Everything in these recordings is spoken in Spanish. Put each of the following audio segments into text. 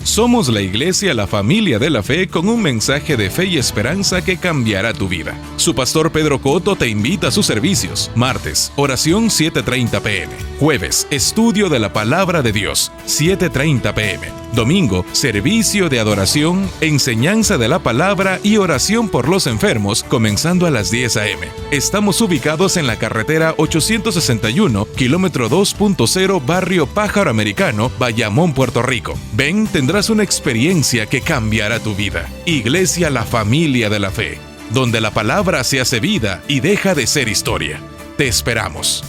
Somos la iglesia La Familia de la Fe con un mensaje de fe y esperanza que cambiará tu vida. Su pastor Pedro Coto te invita a sus servicios. Martes, oración 7:30 p.m. Jueves, estudio de la Palabra de Dios, 7:30 p.m. Domingo, servicio de adoración, enseñanza de la palabra y oración por los enfermos, comenzando a las 10 a.m. Estamos ubicados en la carretera 861, kilómetro 2.0, barrio Pájaro Americano, Bayamón, Puerto Rico. Ven, tendrás una experiencia que cambiará tu vida. Iglesia La Familia de la Fe, donde la palabra se hace vida y deja de ser historia. Te esperamos.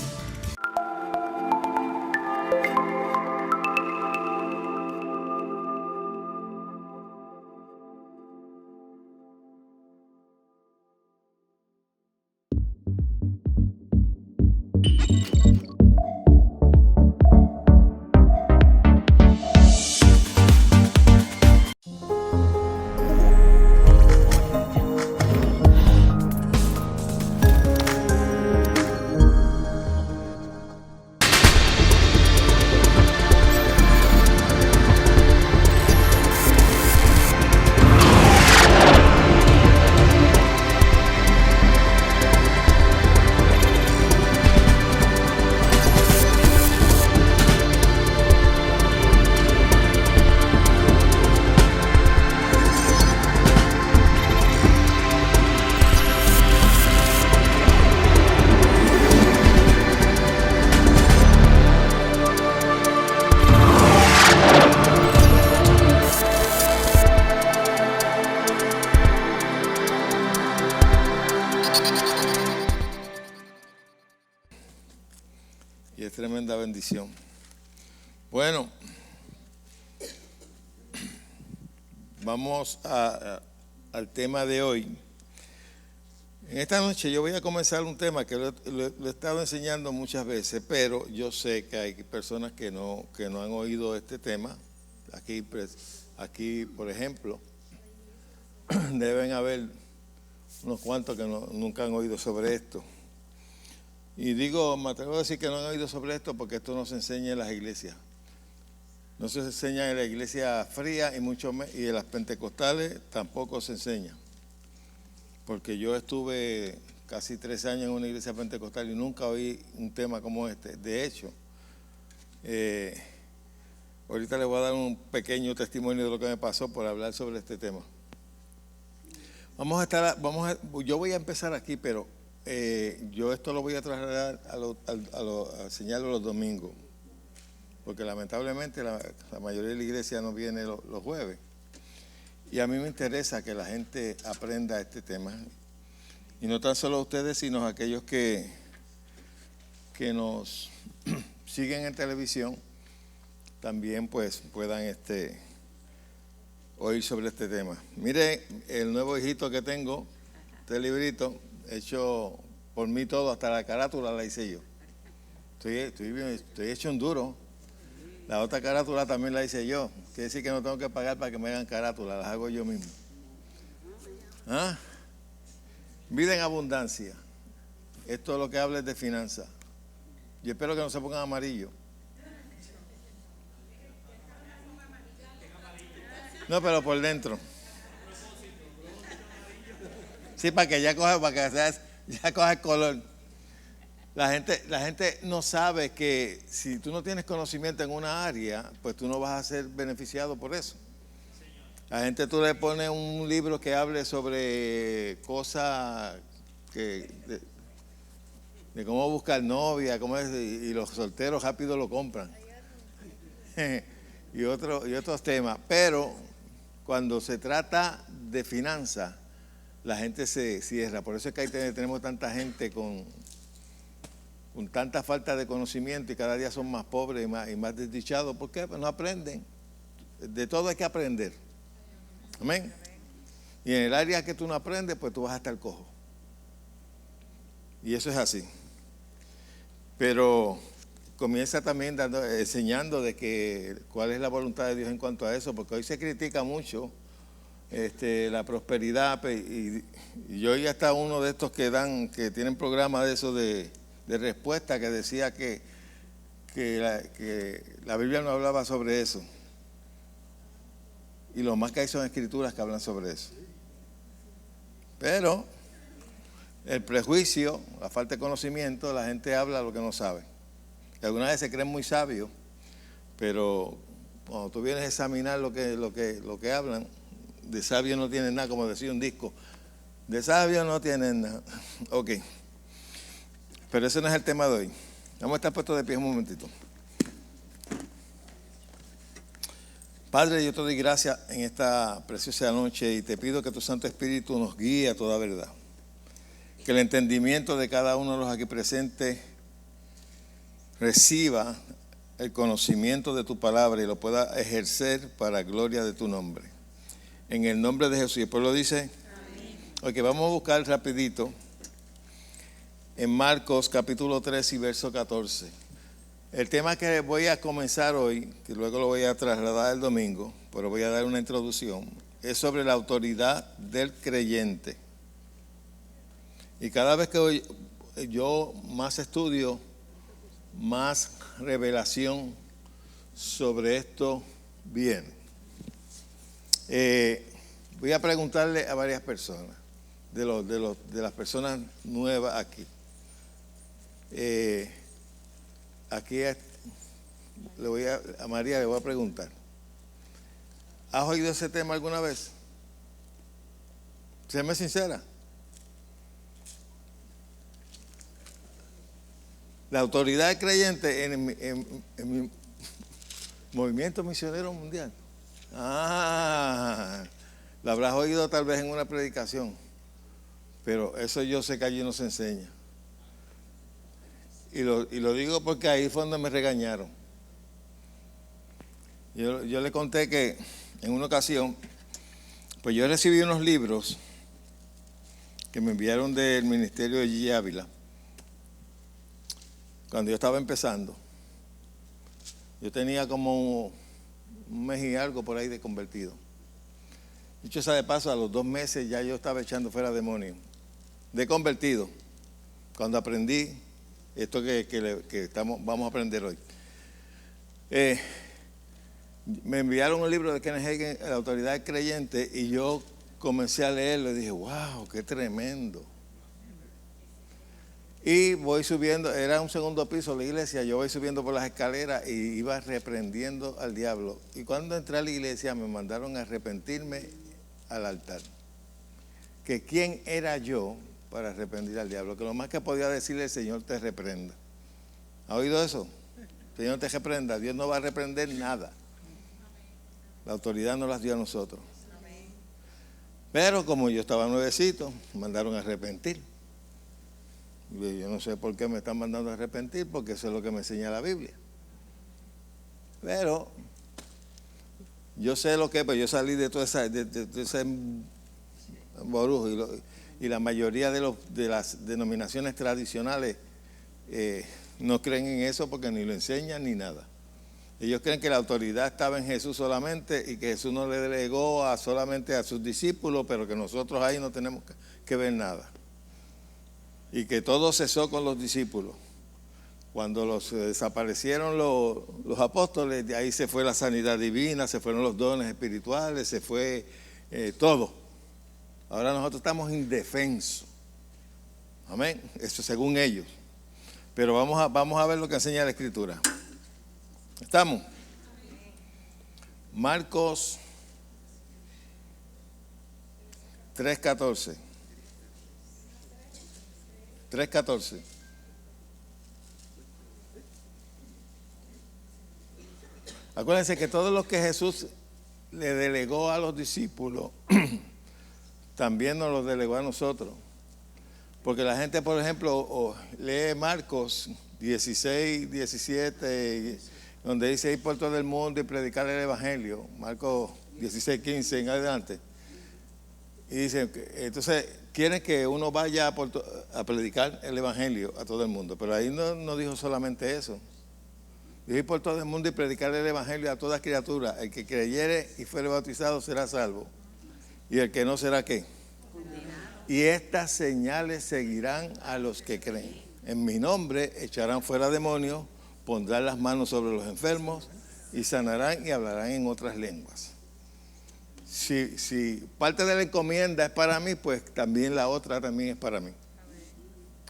Y es tremenda bendición. Bueno, vamos al tema de hoy. En esta noche yo voy a comenzar un tema que lo he estado enseñando muchas veces, pero yo sé que hay personas que no han oído este tema. Aquí, por ejemplo, deben haber unos cuantos que nunca han oído sobre esto. Y me atrevo a decir que no han oído sobre esto porque esto no se enseña en las iglesias. No se enseña en la iglesia fría y en las pentecostales tampoco se enseña. Porque yo estuve casi 3 años en una iglesia pentecostal y nunca oí un tema como este. De hecho, ahorita les voy a dar un pequeño testimonio de lo que me pasó por hablar sobre este tema. Yo voy a empezar aquí, pero yo esto lo voy a trasladar a enseñarlo los domingos, porque lamentablemente la mayoría de la iglesia no viene los jueves. Y a mí me interesa que la gente aprenda este tema. Y no tan solo ustedes, sino aquellos que nos siguen en televisión, también pues puedan oír sobre este tema. Mire el nuevo hijito que tengo, este librito, hecho por mí todo, hasta la carátula la hice yo. Estoy hecho un duro. La otra carátula también la hice yo. Quiere decir que no tengo que pagar para que me hagan carátulas, las hago yo mismo. ¿Ah? Vida en abundancia. Esto es lo que habla es de finanzas. Yo espero que no se pongan amarillo. No, pero por dentro. Sí, para que ya coja el color. La gente no sabe que si tú no tienes conocimiento en una área, pues tú no vas a ser beneficiado por eso. La gente, tú le pones un libro que hable sobre cosas de cómo buscar novia, y los solteros rápido lo compran. y otros temas. Pero cuando se trata de finanzas, la gente se cierra. Por eso es que ahí tenemos tanta gente con tanta falta de conocimiento y cada día son más pobres y más desdichados. ¿Por qué? Pues no aprenden. De todo hay que aprender. Amén. Y en el área que tú no aprendes, pues tú vas a estar cojo. Y eso es así. Pero comienza también enseñando de cuál es la voluntad de Dios en cuanto a eso, porque hoy se critica mucho la prosperidad, y yo oí hasta uno de estos que tienen programas de eso de respuesta, que decía que la Biblia no hablaba sobre eso. Y lo más que hay son escrituras que hablan sobre eso. Pero el prejuicio, la falta de conocimiento, la gente habla lo que no sabe. Y algunas veces se creen muy sabios, pero cuando tú vienes a examinar lo que hablan, de sabio no tienen nada, como decía un disco. De sabio no tienen nada. Ok. Pero ese no es el tema de hoy. Vamos a estar puestos de pie un momentito. Padre, yo te doy gracias en esta preciosa noche y te pido que tu Santo Espíritu nos guíe a toda verdad. Que el entendimiento de cada uno de los aquí presentes reciba el conocimiento de tu palabra y lo pueda ejercer para gloria de tu nombre. En el nombre de Jesús. Y el pueblo dice, amén. Ok, vamos a buscar rapidito en Marcos capítulo 3 y verso 14. El tema que voy a comenzar hoy, que luego lo voy a trasladar el domingo, pero voy a dar una introducción, es sobre la autoridad del creyente. Y cada vez que yo más estudio, más revelación sobre esto viene. Voy a preguntarle a varias personas, de las personas nuevas aquí. Aquí a María le voy a preguntar, ¿has oído ese tema alguna vez? Séme sincera. La autoridad del creyente en mi movimiento misionero mundial. La habrás oído tal vez en una predicación, pero eso yo sé que allí no se enseña. Y lo digo porque ahí fue donde me regañaron. Yo le conté que en una ocasión, pues yo recibí unos libros que me enviaron del ministerio de Gigi Ávila, cuando yo estaba empezando. Yo tenía como un mes y algo por ahí de convertido. Dicho sea de paso, a los 2 meses ya yo estaba echando fuera demonios. De convertido, cuando aprendí esto que vamos a aprender hoy. Me enviaron un libro de Kenneth Hagin, La autoridad del creyente, y yo comencé a leerlo y dije, wow, qué tremendo. Y voy subiendo, era un segundo piso la iglesia, yo voy subiendo por las escaleras y iba reprendiendo al diablo. Y cuando entré a la iglesia me mandaron a arrepentirme al altar. Que quién era yo para arrepentir al diablo, que lo más que podía decirle el Señor te reprenda. ¿Ha oído eso? Señor te reprenda, Dios no va a reprender nada. La autoridad no las dio a nosotros. Pero como yo estaba nuevecito, me mandaron a arrepentir. Yo no sé por qué me están mandando a arrepentir, porque eso es lo que me enseña la Biblia. Pero yo sé lo que es, pues yo salí de todo ese borujo y la mayoría de las denominaciones tradicionales no creen en eso porque ni lo enseñan ni nada. Ellos creen que la autoridad estaba en Jesús solamente y que Jesús no le delegó solamente a sus discípulos, pero que nosotros ahí no tenemos que ver nada. Y que todo cesó con los discípulos. Cuando desaparecieron los apóstoles, de ahí se fue la sanidad divina, se fueron los dones espirituales, se fue todo. Ahora nosotros estamos indefensos. Amén. Eso según ellos. Pero vamos a ver lo que enseña la Escritura. ¿Estamos? Marcos 3:14. 3:14. Acuérdense que todos los que Jesús le delegó a los discípulos, también nos los delegó a nosotros. Porque la gente, por ejemplo, lee Marcos 16, 17, donde dice ir por todo el mundo y predicar el Evangelio. Marcos 16, 15 en adelante. Y dicen, entonces quieren que uno vaya a predicar el Evangelio a todo el mundo. Pero ahí no dijo solamente eso. Dijo ir por todo el mundo y predicar el Evangelio a toda criatura. El que creyere y fuere bautizado será salvo. Y el que no será ¿qué? Condenado. Y estas señales seguirán a los que creen. En mi nombre echarán fuera demonios, pondrán las manos sobre los enfermos y sanarán y hablarán en otras lenguas. si parte de la encomienda es para mí, pues también la otra también es para mí.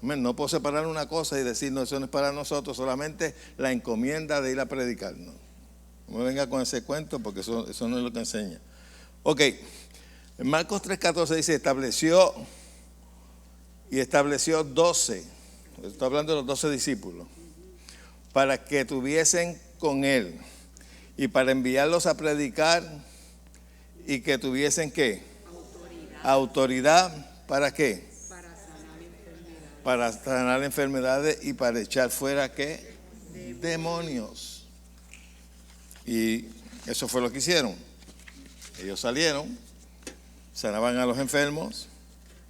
Amén. No puedo separar una cosa y decir, no, eso no es para nosotros, solamente la encomienda de ir a predicar. No me venga con ese cuento porque eso no es lo que enseña. Ok, en Marcos 3:14 dice, estableció 12, estoy hablando de los 12 discípulos, para que tuviesen con él y para enviarlos a predicar y que tuviesen ¿qué? Autoridad. ¿Para qué? Para sanar enfermedades y para echar fuera ¿qué? Demonios. Y eso fue lo que hicieron. Ellos salieron, sanaban a los enfermos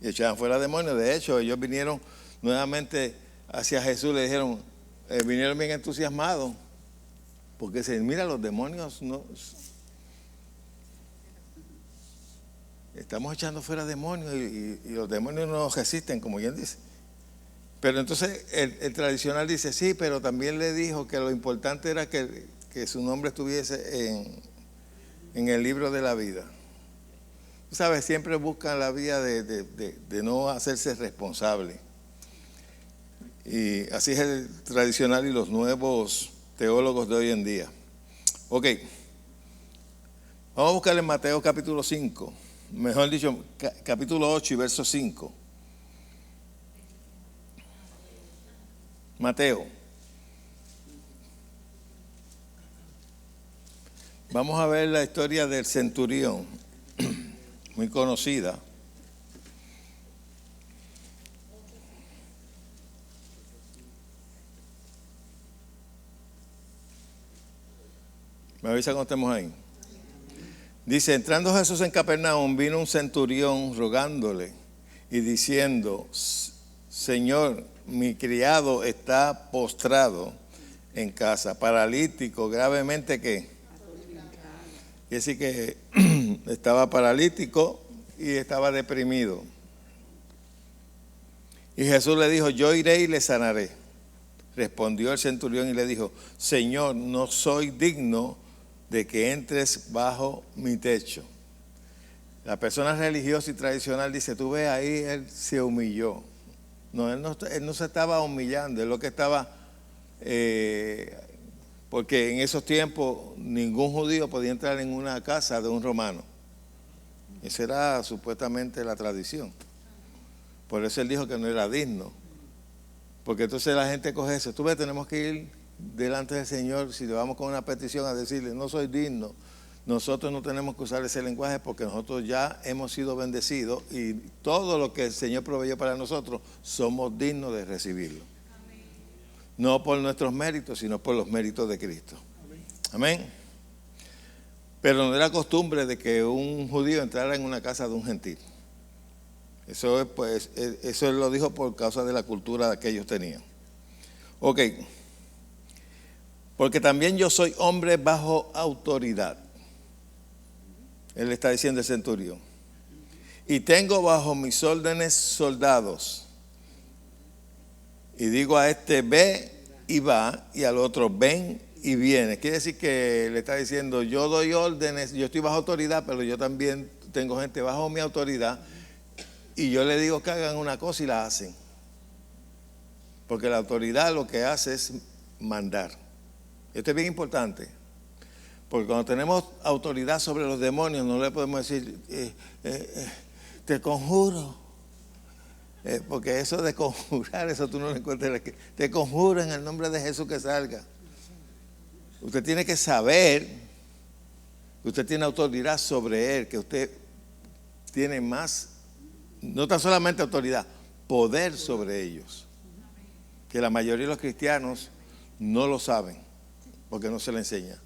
y echaban fuera demonios. De hecho, ellos vinieron nuevamente hacia Jesús, le dijeron, vinieron bien entusiasmados, porque se mira, los demonios no... Estamos echando fuera demonios y los demonios no resisten, como bien dice. Pero entonces el tradicional dice, sí, pero también le dijo que lo importante era que su nombre estuviese en el libro de la vida. Tú sabes, siempre buscan la vía de no hacerse responsable. Y así es el tradicional y los nuevos teólogos de hoy en día. Ok, vamos a buscar en Mateo capítulo 5, mejor dicho, capítulo 8 y verso 5. Mateo. Vamos a ver la historia del centurión, muy conocida. Me avisa cuando estemos ahí. Dice, entrando Jesús en Capernaum, vino un centurión rogándole y diciendo, Señor, mi criado está postrado en casa, paralítico, gravemente ¿qué? Y así que estaba paralítico y estaba deprimido. Y Jesús le dijo, yo iré y le sanaré. Respondió el centurión y le dijo, Señor, no soy digno de que entres bajo mi techo. La persona religiosa y tradicional dice, tú ves ahí, él se humilló. No, él no se estaba humillando, él lo que estaba... porque en esos tiempos ningún judío podía entrar en una casa de un romano. Esa era supuestamente la tradición. Por eso él dijo que no era digno. Porque entonces la gente coge eso. Tú ves, tenemos que ir delante del Señor, si le vamos con una petición a decirle, no soy digno. Nosotros no tenemos que usar ese lenguaje porque nosotros ya hemos sido bendecidos y todo lo que el Señor proveyó para nosotros, somos dignos de recibirlo. No por nuestros méritos, sino por los méritos de Cristo. Amén. Pero no era costumbre de que un judío entrara en una casa de un gentil. Eso él lo dijo por causa de la cultura que ellos tenían. Ok. Porque también yo soy hombre bajo autoridad. Él está diciendo el centurión. Y tengo bajo mis órdenes soldados. Y digo a este, ve y va, y al otro, ven y viene. Quiere decir que le está diciendo, yo doy órdenes, yo estoy bajo autoridad, pero yo también tengo gente bajo mi autoridad, y yo le digo que hagan una cosa y la hacen. Porque la autoridad lo que hace es mandar. Esto es bien importante. Porque cuando tenemos autoridad sobre los demonios, no le podemos decir, te conjuro. Porque eso de conjurar, eso tú no lo encuentras aquí. Te conjuro en el nombre de Jesús que salga. Usted tiene que saber que usted tiene autoridad sobre él, que usted tiene más, no tan solamente autoridad, poder sobre ellos. Que la mayoría de los cristianos no lo saben, porque no se le enseña.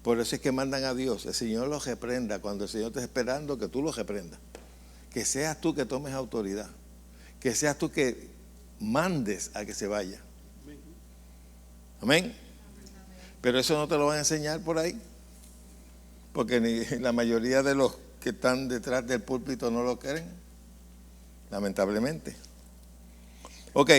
Por eso es que mandan a Dios. El Señor los reprenda cuando el Señor está esperando que tú los reprendas. Que seas tú que tomes autoridad. Que seas tú que mandes a que se vaya. Amén. Pero eso no te lo van a enseñar por ahí. Porque ni la mayoría de los que están detrás del púlpito no lo quieren. Lamentablemente. Ok.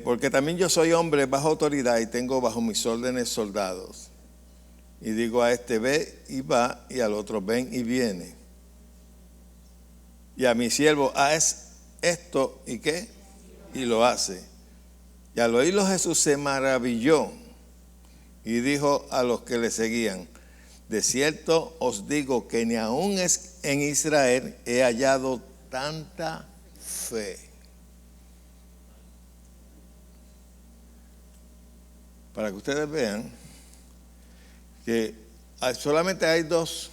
Porque también yo soy hombre bajo autoridad y tengo bajo mis órdenes soldados. Y digo a este ve y va, y al otro ven y viene. Y a mi siervo haz esto y qué, y lo hace. Y al oírlo Jesús se maravilló y dijo a los que le seguían: de cierto os digo que ni aun en Israel he hallado tanta fe. Para que ustedes vean que solamente hay 2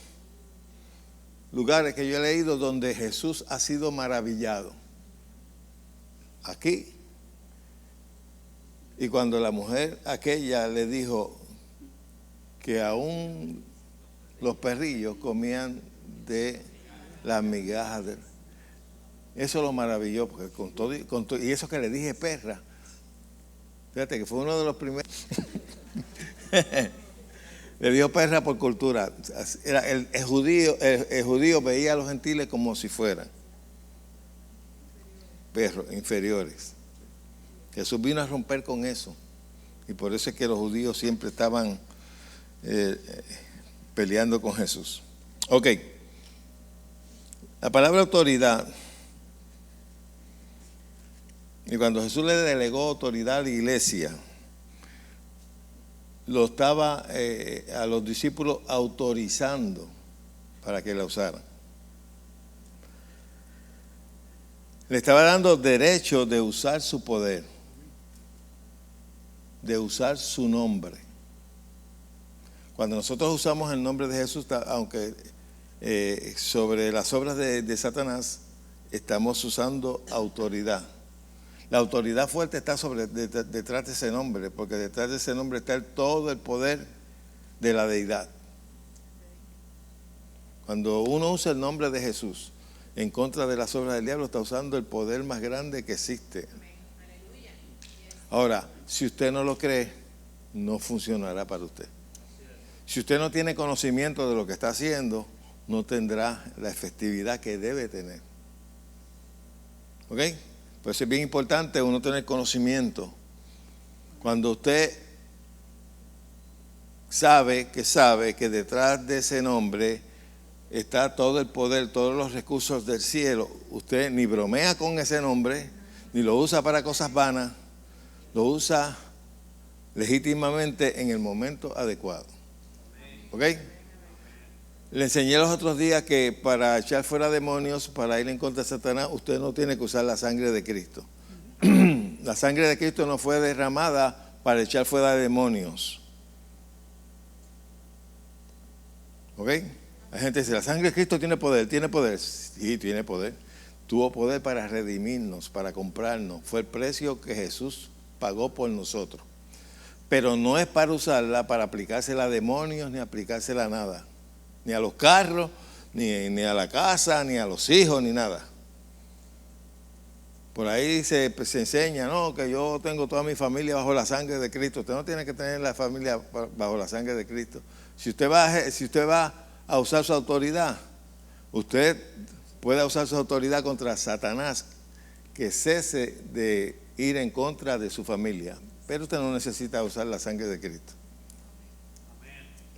lugares que yo he leído donde Jesús ha sido maravillado. Aquí. Y cuando la mujer aquella le dijo que aún los perrillos comían de las migajas de... Eso lo maravilló, porque con todo, y eso que le dije perra. Fíjate que fue uno de los primeros. Le dio perra por cultura. El judío veía a los gentiles como si fueran perros inferiores. Jesús vino a romper con eso. Y por eso es que los judíos siempre estaban peleando con Jesús. Ok. La palabra autoridad. Y cuando Jesús le delegó autoridad a la iglesia, lo estaba a los discípulos autorizando para que la usaran. Le estaba dando derecho de usar su poder, de usar su nombre. Cuando nosotros usamos el nombre de Jesús, aunque sobre las obras de Satanás, estamos usando autoridad. La autoridad fuerte está detrás de ese nombre, porque detrás de ese nombre está todo el poder de la deidad. Cuando uno usa el nombre de Jesús en contra de las obras del diablo, está usando el poder más grande que existe. Ahora, si usted no lo cree, no funcionará para usted. Si usted no tiene conocimiento de lo que está haciendo, no tendrá la efectividad que debe tener. ¿Ok? Por eso es bien importante uno tener conocimiento. Cuando usted sabe que detrás de ese nombre está todo el poder, todos los recursos del cielo, usted ni bromea con ese nombre, ni lo usa para cosas vanas, lo usa legítimamente en el momento adecuado. ¿Ok? Le enseñé los otros días que para echar fuera demonios, para ir en contra de Satanás, usted no tiene que usar la sangre de Cristo. La sangre de Cristo no fue derramada para echar fuera demonios. ¿Ok? La gente dice, la sangre de Cristo tiene poder. ¿Tiene poder? Sí, tiene poder. Tuvo poder para redimirnos, para comprarnos. Fue el precio que Jesús pagó por nosotros. Pero no es para usarla para aplicársela a demonios ni aplicársela a nada. Ni a los carros, ni a la casa, ni a los hijos, ni nada. Por ahí se enseña, no, que yo tengo toda mi familia bajo la sangre de Cristo. Usted no tiene que tener la familia bajo la sangre de Cristo. Si usted va a usar su autoridad, usted puede usar su autoridad contra Satanás, que cese de ir en contra de su familia. Pero usted no necesita usar la sangre de Cristo.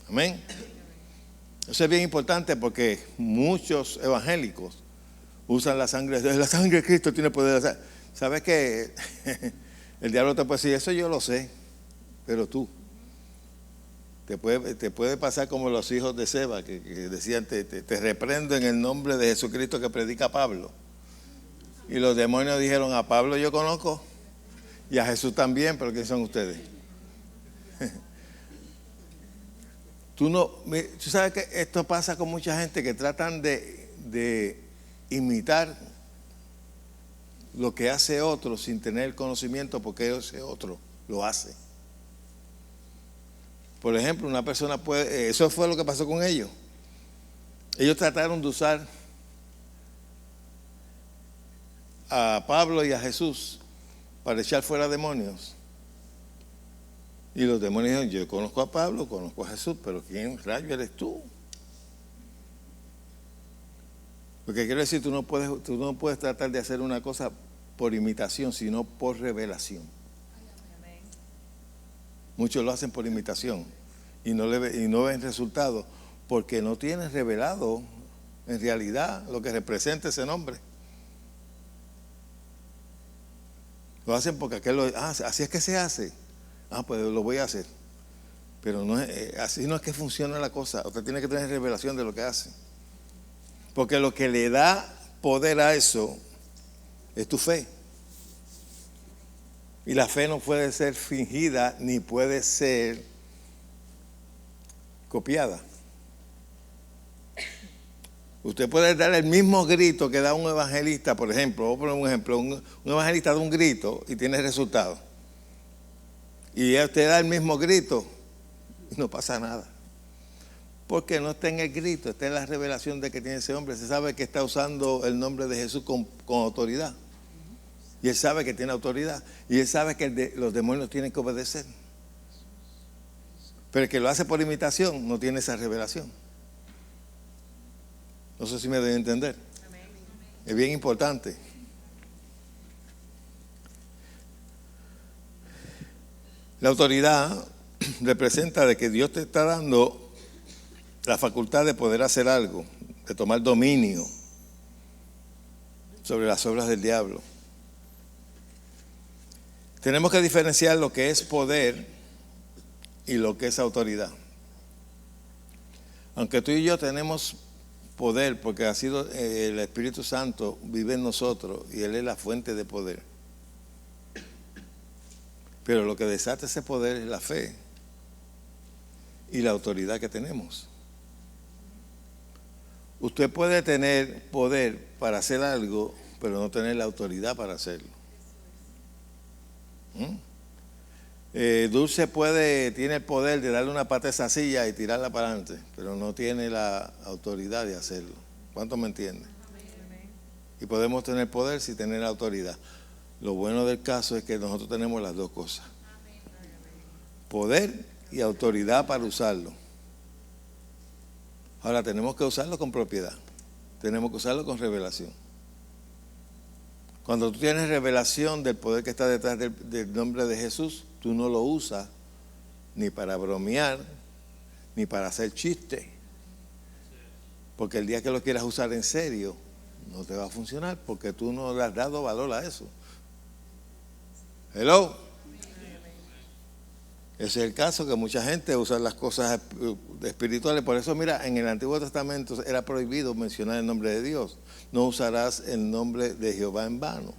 Amén. Eso es bien importante porque muchos evangélicos usan la sangre de Cristo, tiene poder. ¿Sabes qué? El diablo te puede decir, eso yo lo sé, pero tú. Te puede pasar como los hijos de Seba, que decían, te reprendo en el nombre de Jesucristo que predica Pablo. Y los demonios dijeron, a Pablo yo conozco, y a Jesús también, pero ¿quién son ustedes? Tú sabes que esto pasa con mucha gente que tratan de imitar lo que hace otro sin tener conocimiento porque ese otro lo hace. Por ejemplo, una persona puede, eso fue lo que pasó con ellos. Ellos trataron de usar a Pablo y a Jesús para echar fuera demonios. Y los demonios dijeron, yo conozco a Pablo, conozco a Jesús, pero ¿quién rayo eres tú? Porque quiero decir, tú no puedes tratar de hacer una cosa por imitación, sino por revelación. Muchos lo hacen por imitación y no ven resultados porque no tienen revelado en realidad lo que representa ese nombre. Lo hacen porque así es que se hace. Pues lo voy a hacer. Pero no así no es que funciona la cosa. Usted tiene que tener revelación de lo que hace. Porque lo que le da poder a eso es tu fe. Y la fe no puede ser fingida ni puede ser copiada. Usted puede dar el mismo grito que da un evangelista, por ejemplo. Voy a poner un ejemplo. Un evangelista da un grito y tiene resultado. Y usted da el mismo grito y no pasa nada. Porque no está en el grito, está en la revelación de que tiene ese hombre. Se sabe que está usando el nombre de Jesús con autoridad. Y él sabe que tiene autoridad. Y él sabe que los demonios tienen que obedecer. Pero el que lo hace por imitación no tiene esa revelación. No sé si me doy a entender. Es bien importante. La autoridad representa de que Dios te está dando la facultad de poder hacer algo, de tomar dominio sobre las obras del diablo. Tenemos que diferenciar lo que es poder y lo que es autoridad. Aunque tú y yo tenemos poder, porque ha sido el Espíritu Santo vive en nosotros y Él es la fuente de poder. Pero lo que desata ese poder es la fe y la autoridad que tenemos. Usted puede tener poder para hacer algo, pero no tener la autoridad para hacerlo. Dulce tiene el poder de darle una pata a esa silla y tirarla para adelante, pero no tiene la autoridad de hacerlo. ¿Cuántos me entienden? Y podemos tener poder sin tener autoridad. Lo bueno del caso es que nosotros tenemos las dos cosas. Poder y autoridad para usarlo. Ahora tenemos que usarlo con propiedad. Tenemos que usarlo con revelación. Cuando tú tienes revelación del poder que está detrás del nombre de Jesús, tú no lo usas ni para bromear, ni para hacer chiste. Porque el día que lo quieras usar en serio, no te va a funcionar porque tú no le has dado valor a eso. Hello. Ese es el caso, que mucha gente usa las cosas espirituales. Por eso, mira, en el Antiguo Testamento era prohibido mencionar el nombre de Dios. No usarás el nombre de Jehová en vano.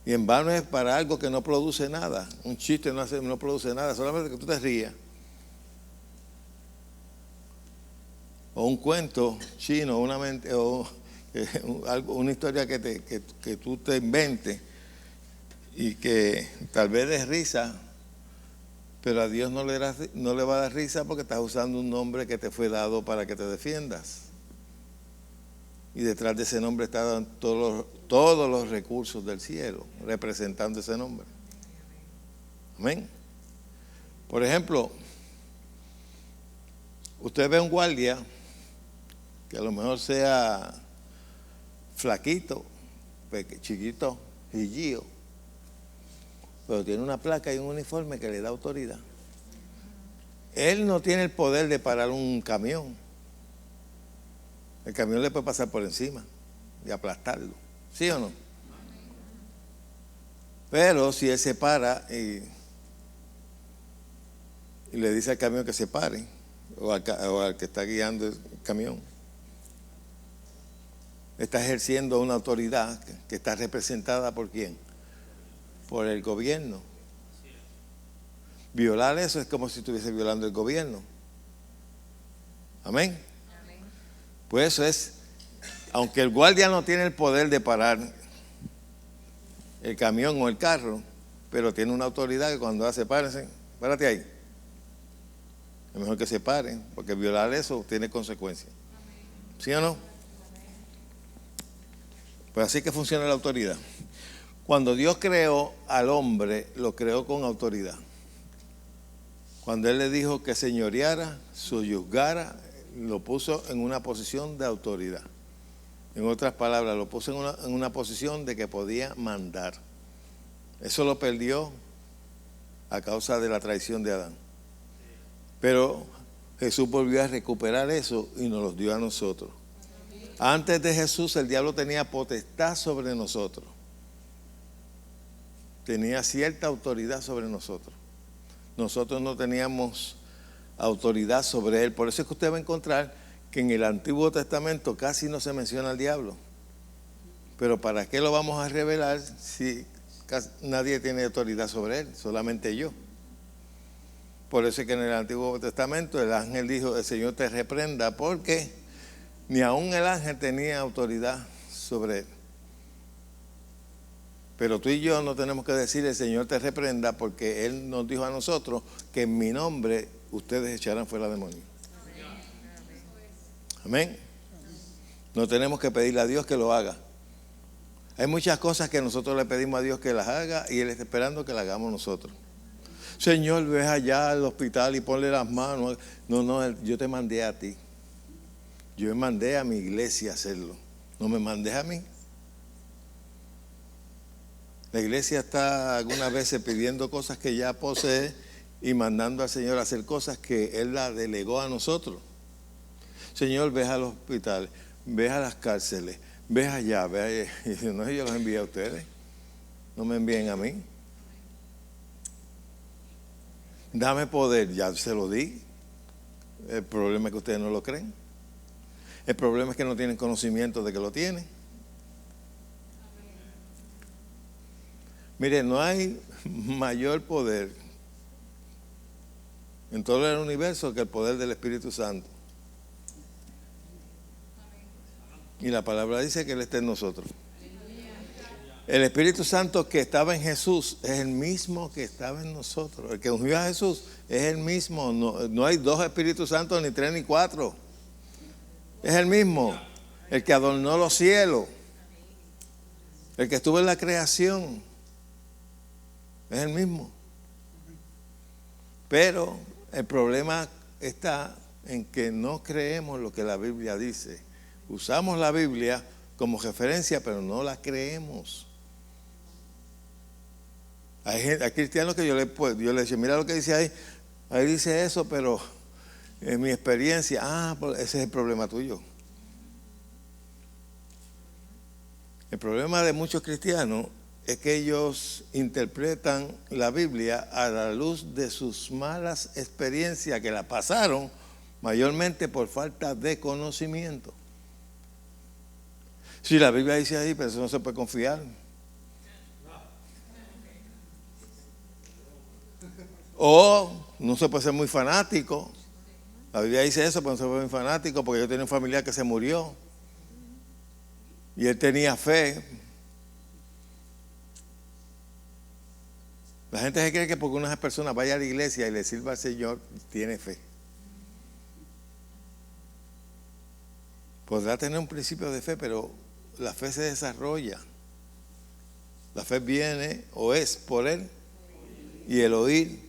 Y en vano es para algo que no produce nada. Un chiste no produce nada, solamente que tú te rías. O un cuento chino, una historia que tú te inventes y que tal vez des risa, pero a Dios no le va a dar risa porque estás usando un nombre que te fue dado para que te defiendas. Y detrás de ese nombre están todos los recursos del cielo, representando ese nombre. Amén. Por ejemplo, usted ve un guardia que a lo mejor sea flaquito, chiquito, higío, pero tiene una placa y un uniforme que le da autoridad. Él no tiene el poder de parar un camión. El camión le puede pasar por encima y aplastarlo. ¿Sí o no? Pero si él se para y le dice al camión que se pare, o al que está guiando el camión, está ejerciendo una autoridad que está representada ¿por quién? Por el gobierno. Violar eso es como si estuviese violando el gobierno. Amén. Pues eso es, aunque el guardia no tiene el poder de parar el camión o el carro, pero tiene una autoridad que cuando hace párese, párate ahí. Es mejor que se paren, porque violar eso tiene consecuencias. ¿Sí o no? Pues así que funciona la autoridad. Cuando Dios creó al hombre, lo creó con autoridad. Cuando Él le dijo que señoreara, sojuzgara, lo puso en una posición de autoridad. En otras palabras, lo puso en una posición de que podía mandar. Eso lo perdió a causa de la traición de Adán. Pero Jesús volvió a recuperar eso y nos lo dio a nosotros. Antes de Jesús, el diablo tenía potestad sobre nosotros. Tenía cierta autoridad sobre nosotros. Nosotros no teníamos autoridad sobre él. Por eso es que usted va a encontrar que en el Antiguo Testamento casi no se menciona al diablo. Pero ¿para qué lo vamos a revelar si nadie tiene autoridad sobre él? Solamente yo. Por eso es que en el Antiguo Testamento el ángel dijo, el Señor te reprenda, porque ni aún el ángel tenía autoridad sobre él. Pero tú y yo no tenemos que decir el Señor te reprenda, porque Él nos dijo a nosotros que en mi nombre ustedes echarán fuera demonios. Amén. No tenemos que pedirle a Dios que lo haga. Hay muchas cosas que nosotros le pedimos a Dios que las haga y Él está esperando que las hagamos nosotros. Señor, ve allá al hospital y ponle las manos. No, yo te mandé a ti. Yo me mandé a mi iglesia a hacerlo. No me mandes a mí. La iglesia está algunas veces pidiendo cosas que ya posee y mandando al Señor a hacer cosas que Él la delegó a nosotros. Señor, ve a los hospitales, ve a las cárceles, ve allá, ve allá. Y dice, no, yo los envío a ustedes, no me envíen a mí. Dame poder, ya se lo di. El problema es que ustedes no lo creen. El problema es que no tienen conocimiento de que lo tienen. Mire, no hay mayor poder en todo el universo que el poder del Espíritu Santo. Y la palabra dice que Él está en nosotros. El Espíritu Santo que estaba en Jesús es el mismo que estaba en nosotros. El que ungió a Jesús es el mismo. No hay dos Espíritus Santos, ni tres, ni cuatro. Es el mismo. El que adornó los cielos. El que estuvo en la creación. Es el mismo. Pero el problema está en que no creemos lo que la Biblia dice. Usamos la Biblia como referencia, pero no la creemos. Hay cristianos que yo le digo, mira lo que dice ahí dice eso, pero en mi experiencia, pues ese es el problema tuyo. El problema de muchos cristianos es que ellos interpretan la Biblia a la luz de sus malas experiencias que la pasaron mayormente por falta de conocimiento. Si la Biblia dice ahí, pero eso no se puede confiar. O no se puede ser muy fanático. La Biblia dice eso, pero no se puede ser muy fanático, porque yo tenía un familiar que se murió y él tenía fe. La gente se cree que porque una persona vaya a la iglesia y le sirva al Señor, tiene fe. Podrá tener un principio de fe, pero la fe se desarrolla. La fe viene o es por Él y el oír.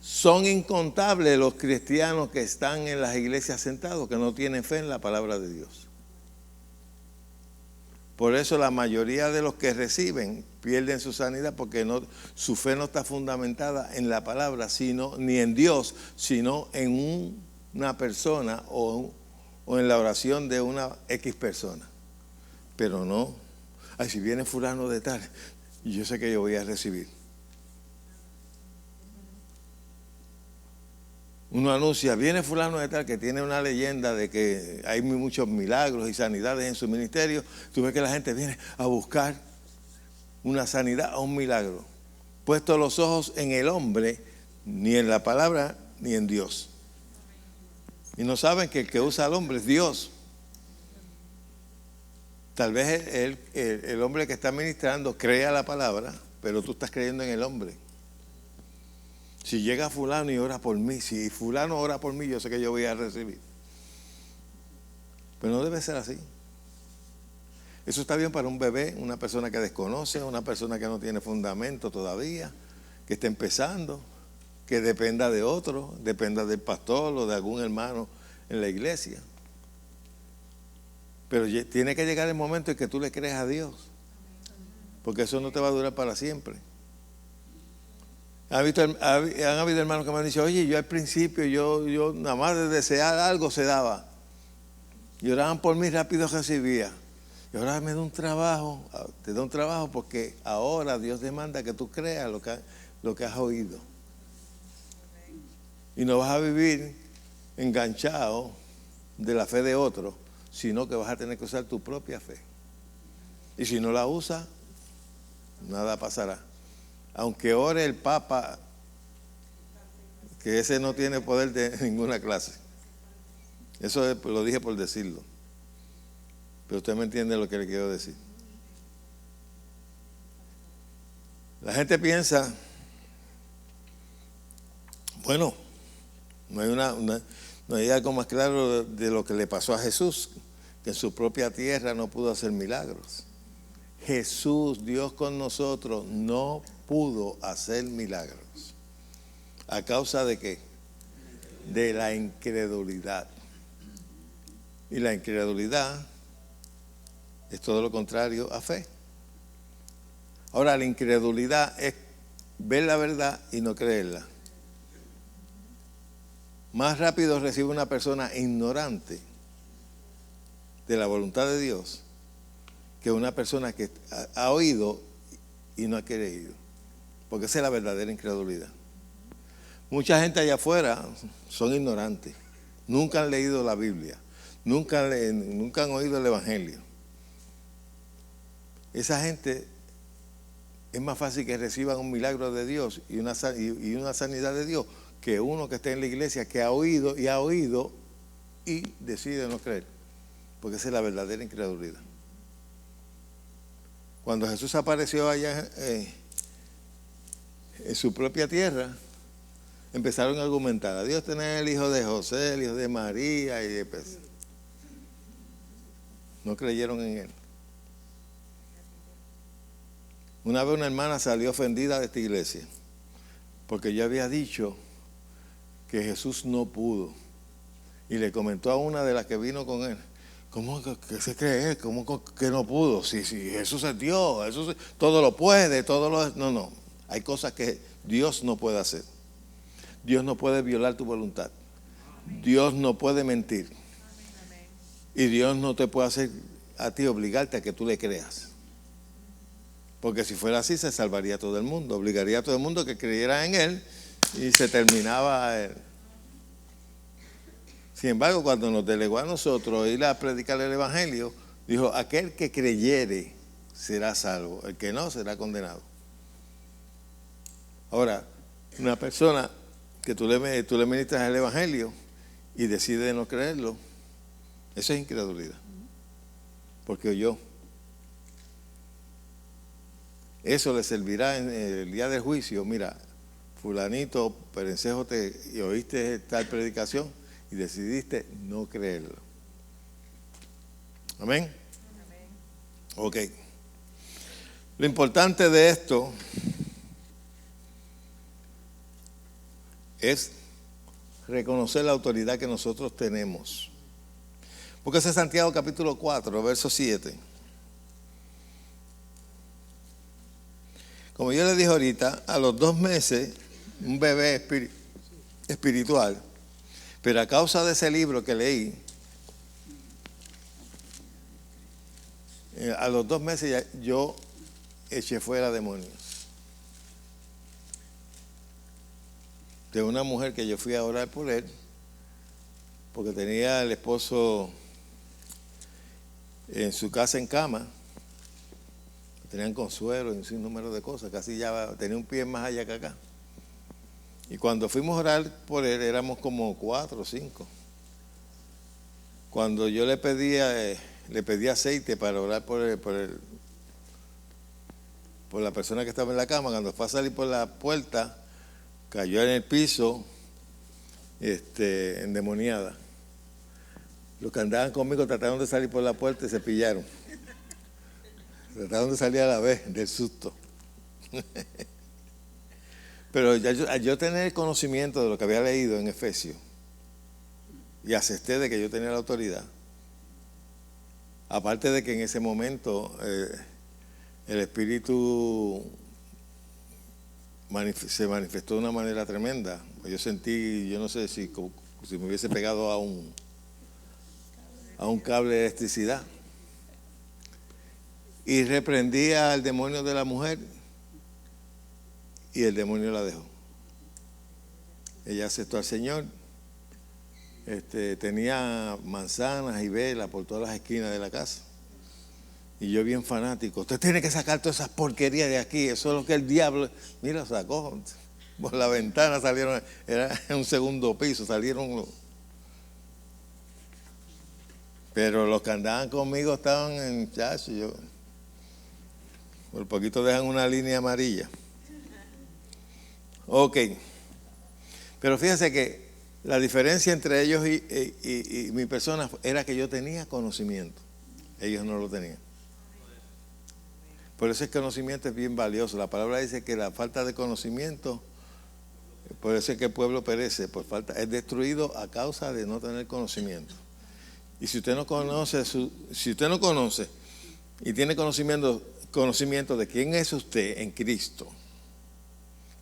Son incontables los cristianos que están en las iglesias sentados, que no tienen fe en la palabra de Dios. Por eso la mayoría de los que reciben pierden su sanidad, porque su fe no está fundamentada en la palabra, ni en Dios, sino en una persona o en la oración de una X persona. Pero no, si viene fulano de tal, yo sé que yo voy a recibir. Uno anuncia, viene fulano de tal que tiene una leyenda de que hay muchos milagros y sanidades en su ministerio. Tú ves que la gente viene a buscar una sanidad o un milagro. Puesto los ojos en el hombre, ni en la palabra, ni en Dios. Y no saben que el que usa al hombre es Dios. Tal vez el hombre que está ministrando crea la palabra, pero tú estás creyendo en el hombre. Si llega fulano y ora por mí, si fulano ora por mí, yo sé que yo voy a recibir. Pero no debe ser así. Eso está bien para un bebé, una persona que desconoce, una persona que no tiene fundamento todavía, que está empezando, que dependa de otro, dependa del pastor o de algún hermano en la iglesia. Pero tiene que llegar el momento en que tú le creas a Dios, porque eso no te va a durar para siempre. Han habido hermanos que me han dicho, oye, yo al principio, yo nada más de desear algo se daba. Y oraban por mí, rápido recibía. Y ahora me da un trabajo, te da un trabajo porque ahora Dios demanda que tú creas lo que has oído. Y no vas a vivir enganchado de la fe de otro, sino que vas a tener que usar tu propia fe. Y si no la usas, nada pasará. Aunque ore el Papa, que ese no tiene poder de ninguna clase. Eso lo dije por decirlo. Pero usted me entiende lo que le quiero decir. La gente piensa, bueno, no hay algo más claro de lo que le pasó a Jesús, que en su propia tierra no pudo hacer milagros. Jesús, Dios con nosotros, no pudo hacer milagros. ¿A causa de qué? De la incredulidad. Y la incredulidad es todo lo contrario a fe. Ahora, la incredulidad es ver la verdad y no creerla. Más rápido recibe una persona ignorante de la voluntad de Dios que una persona que ha oído y no ha creído. Porque esa es la verdadera incredulidad. Mucha gente allá afuera son ignorantes. Nunca han leído la Biblia. Nunca han oído el Evangelio. Esa gente es más fácil que reciban un milagro de Dios y una sanidad de Dios que uno que esté en la iglesia que ha oído y decide no creer. Porque esa es la verdadera incredulidad. Cuando Jesús apareció allá en su propia tierra, empezaron a argumentar, a Dios tener el hijo de José, el hijo de María, y pues, no creyeron en él. Una vez una hermana salió ofendida de esta iglesia, porque yo había dicho que Jesús no pudo, y le comentó a una de las que vino con él, ¿cómo que se cree él? ¿Cómo que no pudo? Si Jesús es Dios, Jesús todo lo puede, No, hay cosas que Dios no puede hacer. Dios no puede violar tu voluntad. Dios no puede mentir. Y Dios no te puede hacer a ti obligarte a que tú le creas. Porque si fuera así se salvaría a todo el mundo. Obligaría a todo el mundo que creyera en Él y se terminaba Él. Sin embargo, cuando nos delegó a nosotros ir a predicar el Evangelio, dijo, aquel que creyere será salvo, el que no será condenado. Ahora, una persona que tú le ministras el Evangelio y decide no creerlo, eso es incredulidad. Porque oyó. Eso le servirá en el día del juicio. Mira, fulanito, perencejo, y oíste tal predicación y decidiste no creerlo. ¿Amén? Amén. Ok. Lo importante de esto es reconocer la autoridad que nosotros tenemos. Porque ese es Santiago capítulo 4, verso 7. Como yo le dije ahorita, a los 2 meses, un bebé espiritual, pero a causa de ese libro que leí, a los 2 meses yo eché fuera demonios. De una mujer que yo fui a orar por él, porque tenía el esposo en su casa en cama, tenían consuelo y un sinnúmero de cosas, casi ya tenía un pie más allá que acá. Y cuando fuimos a orar por él, éramos como 4 o 5. Cuando yo le pedí aceite para orar por la persona que estaba en la cama, cuando fue a salir por la puerta, cayó en el piso, endemoniada. Los que andaban conmigo trataron de salir por la puerta y se pillaron. Trataron de salir a la vez del susto. Pero al yo tener conocimiento de lo que había leído en Efesios y acepté de que yo tenía la autoridad, Aparte de que en ese momento el Espíritu se manifestó de una manera tremenda. Yo sentí, yo no sé si me hubiese pegado a un cable de electricidad. Y reprendía al demonio de la mujer y el demonio la dejó. Ella aceptó al Señor. Tenía manzanas y velas por todas las esquinas de la casa. Y yo bien fanático. Usted tiene que sacar todas esas porquerías de aquí. Eso es lo que el diablo... Mira, sacó. Por la ventana salieron... Era en un segundo piso. Salieron... Pero los que andaban conmigo estaban en chacho. Yo... Por poquito dejan una línea amarilla. Ok. Pero fíjense que la diferencia entre ellos y mi persona era que yo tenía conocimiento. Ellos no lo tenían. Por eso el conocimiento es bien valioso. La palabra dice que la falta de conocimiento, por eso es que el pueblo perece, por falta, es destruido a causa de no tener conocimiento. Y si usted no conoce, y tiene conocimiento de quién es usted en Cristo,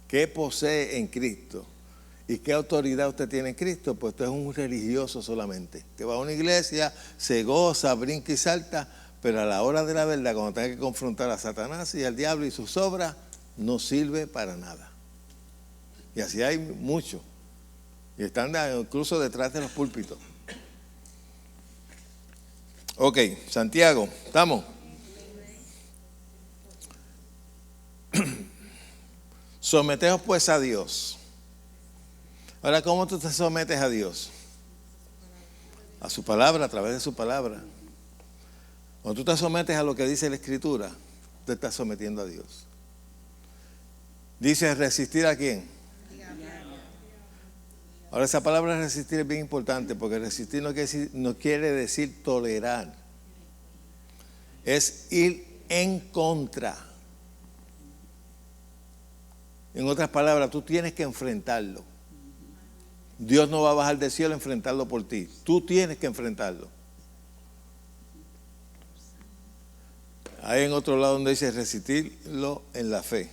qué posee en Cristo y qué autoridad usted tiene en Cristo, pues usted es un religioso solamente, que va a una iglesia, se goza, brinca y salta, pero a la hora de la verdad, cuando tenga que confrontar a Satanás y al diablo y sus obras, no sirve para nada. Y así hay muchos. Y están incluso detrás de los púlpitos. Ok, Santiago, ¿estamos? Someteos pues a Dios. Ahora, ¿cómo tú te sometes a Dios? A su palabra, a través de su palabra. Cuando tú te sometes a lo que dice la Escritura, te estás sometiendo a Dios. Dice resistir ¿a quién? Ahora, esa palabra resistir es bien importante, porque resistir no quiere decir tolerar. Es ir en contra. En otras palabras, tú tienes que enfrentarlo. Dios no va a bajar del cielo a enfrentarlo por ti. Tú tienes que enfrentarlo. Hay en otro lado donde dice resistirlo en la fe.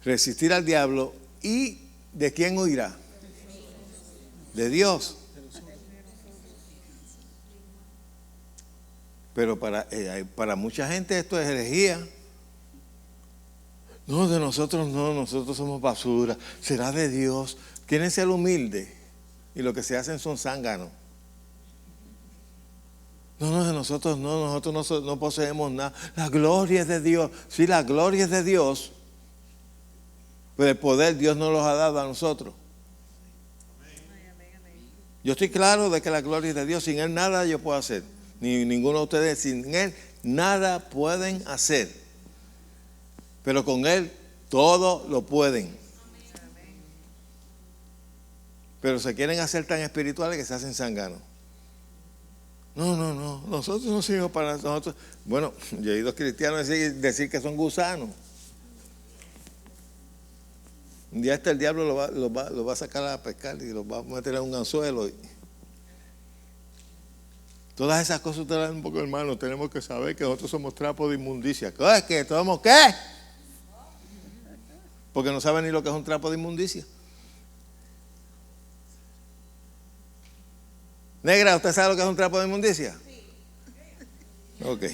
Resistir al diablo. ¿Y de quién huirá? De Dios. Pero para mucha gente esto es herejía. No, de nosotros no, nosotros somos basura. Será de Dios. Quieren ser humildes y lo que se hacen son zánganos. No, de nosotros no poseemos nada. La gloria es de Dios. Sí, la gloria es de Dios. Pero el poder Dios nos los ha dado a nosotros. Yo estoy claro de que la gloria es de Dios. Sin Él nada yo puedo hacer. Ni ninguno de ustedes. Sin Él nada pueden hacer. Pero con Él todo lo pueden. Pero se quieren hacer tan espirituales que se hacen zánganos. No, nosotros no seguimos para nosotros. Bueno, yo he oído cristianos decir que son gusanos. Un día el diablo lo va a sacar a pescar y los va a meter en un anzuelo. Todas esas cosas ustedes dan un poco, hermano. Tenemos que saber que nosotros somos trapos de inmundicia. ¿Qué es que somos qué? Porque no saben ni lo que es un trapo de inmundicia. Negra, ¿usted sabe lo que es un trapo de inmundicia? Sí. Ok.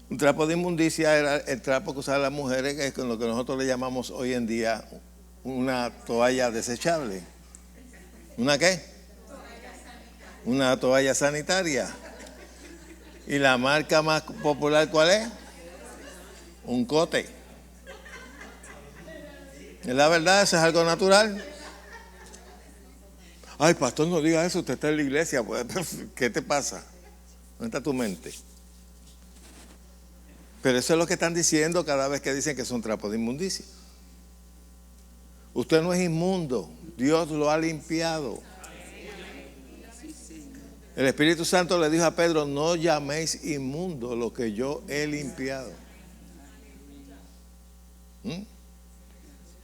Un trapo de inmundicia era el trapo que usaban las mujeres, que es con lo que nosotros le llamamos hoy en día una toalla desechable. ¿Una qué? Una toalla sanitaria. ¿Y la marca más popular cuál es? Un cote. ¿Es la verdad? ¿Eso es algo natural? Ay, pastor, no diga eso, usted está en la iglesia. ¿Qué te pasa? ¿Dónde está tu mente? Pero eso es lo que están diciendo cada vez que dicen que son trapos de inmundicia. Usted no es inmundo, Dios lo ha limpiado. El Espíritu Santo le dijo a Pedro, no llaméis inmundo lo que yo he limpiado.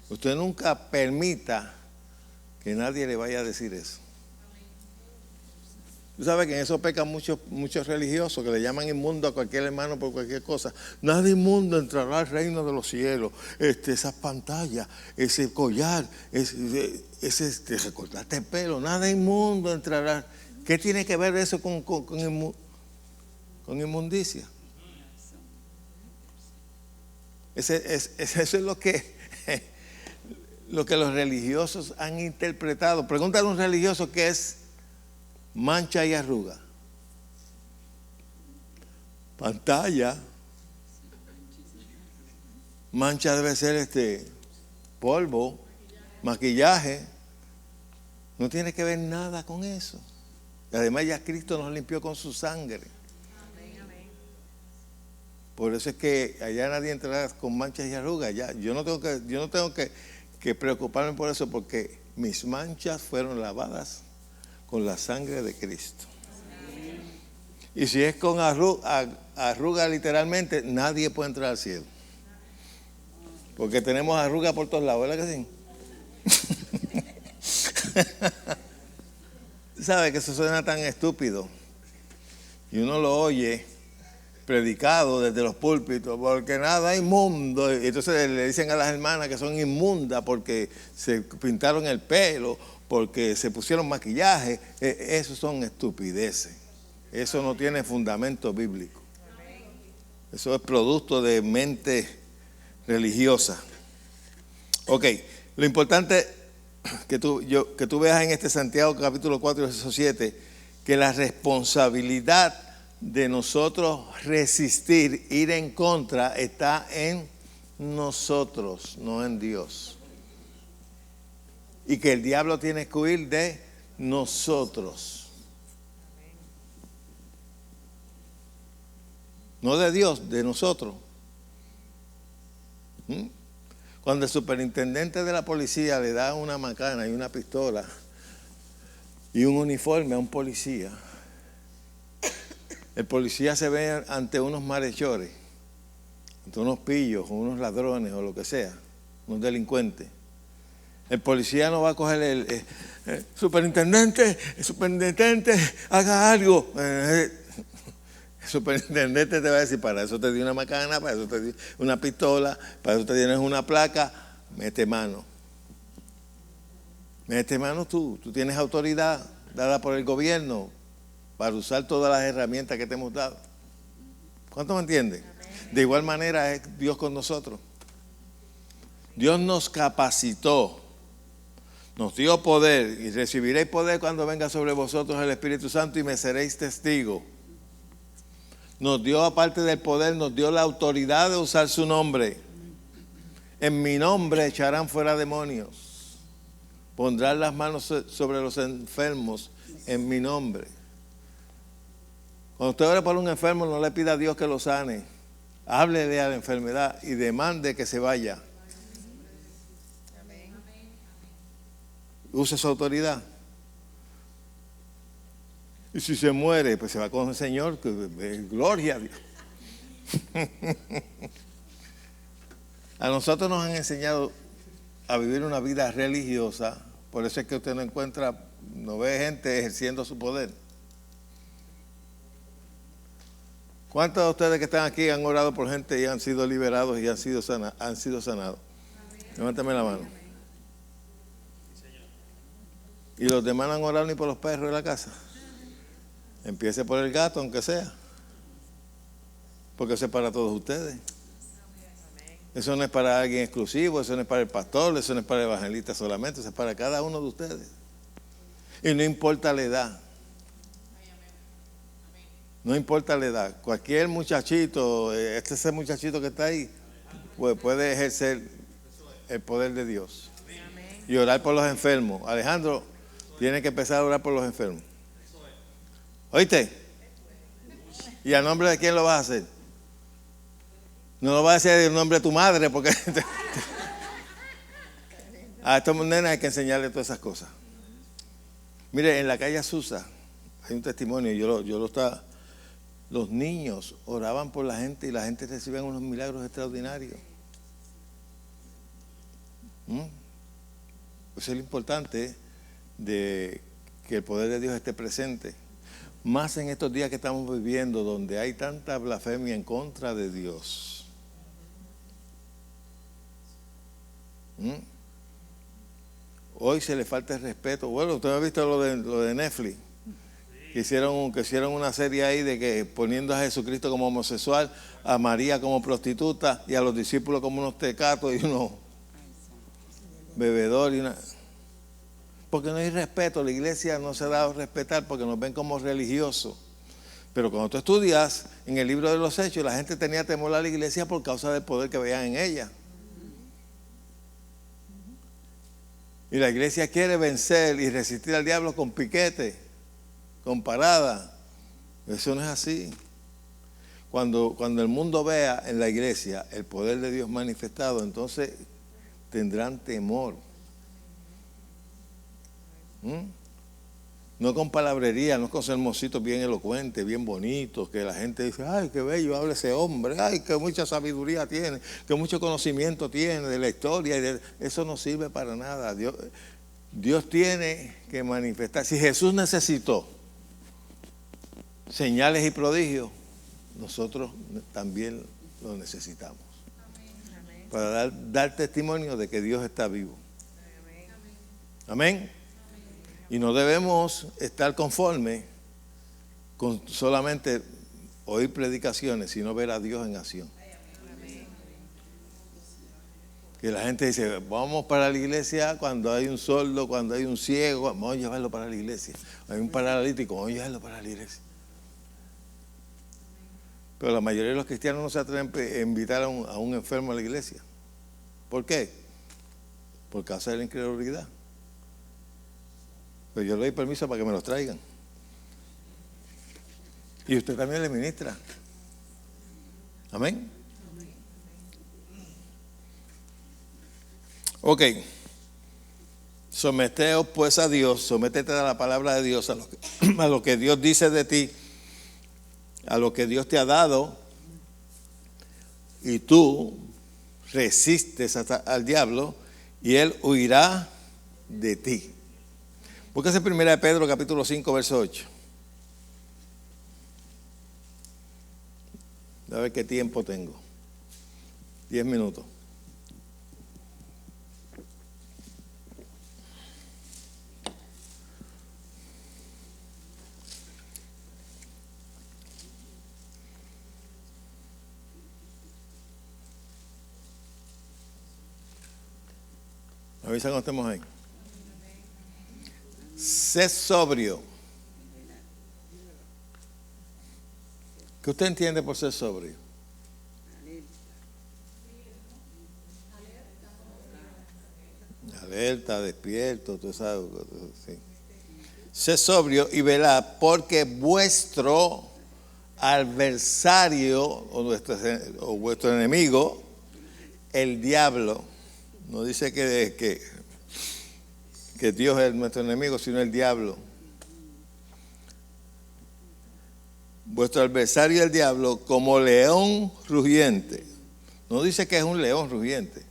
Usted nunca permita que nadie le vaya a decir eso. Tú sabes que en eso pecan muchos religiosos que le llaman inmundo a cualquier hermano por cualquier cosa. Nada inmundo entrará al reino de los cielos. Esas pantallas, ese collar, ese recortarte el pelo, nada inmundo entrará. ¿Qué tiene que ver eso con inmundicia? Eso es lo que los religiosos han interpretado. Pregúntale a un religioso qué es mancha y arruga. Pantalla. Mancha debe ser polvo, maquillaje. No tiene que ver nada con eso. Y además ya Cristo nos limpió con su sangre. Por eso es que allá nadie entrará con manchas y arrugas. Ya, yo no tengo que preocuparme por eso, porque mis manchas fueron lavadas con la sangre de Cristo. Y si es con arruga literalmente, nadie puede entrar al cielo. Porque tenemos arrugas por todos lados, ¿verdad que sí? ¿Sabe que eso suena tan estúpido? Y uno lo oye predicado desde los púlpitos, porque nada inmundo. Y entonces le dicen a las hermanas que son inmundas porque se pintaron el pelo, porque se pusieron maquillaje. Eso son estupideces. Eso no tiene fundamento bíblico. Eso es producto de mente religiosa. Ok, lo importante que tú veas en este Santiago capítulo 4, verso 7, que la responsabilidad de nosotros resistir, ir en contra, está en nosotros, no en Dios. Y que el diablo tiene que huir de nosotros. No de Dios, de nosotros. Cuando el superintendente de la policía le da una macana y una pistola y un uniforme a un policía, el policía se ve ante unos malhechores, ante unos pillos o unos ladrones o lo que sea, unos delincuentes. El policía no va a coger el superintendente, haga algo. El superintendente te va a decir, para eso te di una macana, para eso te di una pistola, para eso te tienes una placa, mete mano. Mete mano tú tienes autoridad dada por el gobierno para usar todas las herramientas que te hemos dado. ¿Cuánto me entienden? De igual manera es Dios con nosotros. Dios nos capacitó, nos dio poder, y recibiréis poder cuando venga sobre vosotros el Espíritu Santo y me seréis testigos. Nos dio, aparte del poder, nos dio la autoridad de usar su nombre. En mi nombre echarán fuera demonios. Pondrán las manos sobre los enfermos en mi nombre. Cuando usted ore por un enfermo, no le pida a Dios que lo sane. Háblele a la enfermedad y demande que se vaya. Use su autoridad. Y si se muere, pues se va con el Señor. Gloria a Dios. A nosotros nos han enseñado a vivir una vida religiosa. Por eso es que usted no ve gente ejerciendo su poder. ¿Cuántos de ustedes que están aquí han orado por gente y han sido liberados y han sido sanados? Levántame la mano. ¿Y los demás no han orado ni por los perros de la casa? Empiece por el gato, aunque sea. Porque eso es para todos ustedes. Eso no es para alguien exclusivo, eso no es para el pastor, eso no es para el evangelista solamente, eso es para cada uno de ustedes. Y no importa la edad. No importa la edad. Cualquier muchachito, ese muchachito que está ahí, pues puede ejercer el poder de Dios. Y orar por los enfermos. Alejandro, tiene que empezar a orar por los enfermos. ¿Oíste? ¿Y a nombre de quién lo vas a hacer? No lo vas a hacer en nombre de tu madre, porque a estos nenas hay que enseñarle todas esas cosas. Mire, en la calle Azusa hay un testimonio, yo lo estaba. Los niños oraban por la gente y la gente recibía unos milagros extraordinarios. Eso es lo importante de que el poder de Dios esté presente. Más en estos días que estamos viviendo, donde hay tanta blasfemia en contra de Dios. Hoy se le falta el respeto. Bueno, usted ha visto lo de Netflix. Que hicieron una serie ahí de que poniendo a Jesucristo como homosexual, a María como prostituta y a los discípulos como unos tecatos y unos bebedores. Porque no hay respeto. La iglesia no se da a respetar porque nos ven como religiosos. Pero cuando tú estudias en el libro de los Hechos, la gente tenía temor a la iglesia por causa del poder que veían en ella. Y la iglesia quiere vencer y resistir al diablo con piquete, con parada. Eso no es así. Cuando el mundo vea en la iglesia el poder de Dios manifestado, entonces tendrán temor. No con palabrería, no con sermoncitos bien elocuentes, bien bonitos, que la gente dice, ay, qué bello habla ese hombre, ay, que mucha sabiduría tiene, que mucho conocimiento tiene de la historia. Eso no sirve para nada. Dios tiene que manifestar. Si Jesús necesitó señales y prodigios, nosotros también lo necesitamos. Amén. Para dar testimonio de que Dios está vivo. Amén. Amén. Y no debemos estar conformes con solamente oír predicaciones, sino ver a Dios en acción. Que la gente dice, vamos para la iglesia cuando hay un sordo, cuando hay un ciego, vamos a llevarlo para la iglesia. Hay un paralítico, vamos a llevarlo para la iglesia. Pero la mayoría de los cristianos no se atreven a invitar a un enfermo a la iglesia. ¿Por qué? Por causa de la incredulidad. Pero yo le doy permiso para que me los traigan. Y usted también le ministra. Amén. Ok. Someteos pues a Dios, sométete a la palabra de Dios, a lo que Dios dice de ti, a lo que Dios te ha dado, y tú resistes al diablo y él huirá de ti. Búsquese 1 Pedro capítulo 5, verso 8. A ver qué tiempo tengo. 10 minutos. Me avisa cuando estemos ahí. Sé sobrio. ¿Qué usted entiende por ser sobrio? Alerta, despierto, tú sabes. Sí. Sé sobrio y velad, porque vuestro adversario o vuestro enemigo, el diablo, no dice que Dios es nuestro enemigo, sino el diablo. Vuestro adversario el diablo, como león rugiente. No dice que es un león rugiente.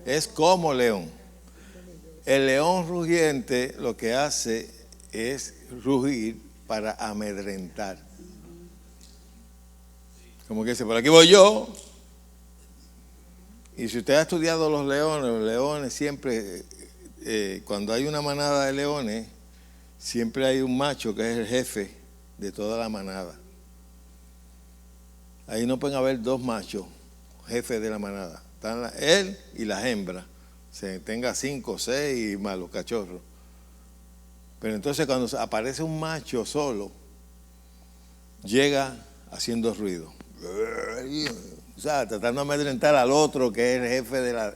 Es como león. El león rugiente lo que hace es rugir para amedrentar. Como que dice, por aquí voy yo. Y si usted ha estudiado los leones siempre, cuando hay una manada de leones, siempre hay un macho que es el jefe de toda la manada. Ahí no pueden haber dos machos, jefes de la manada. Están él y las hembras. Se tenga 5 o 6 y más los cachorros. Pero entonces cuando aparece un macho solo, llega haciendo ruido. O sea, tratando de amedrentar al otro que es el jefe de la...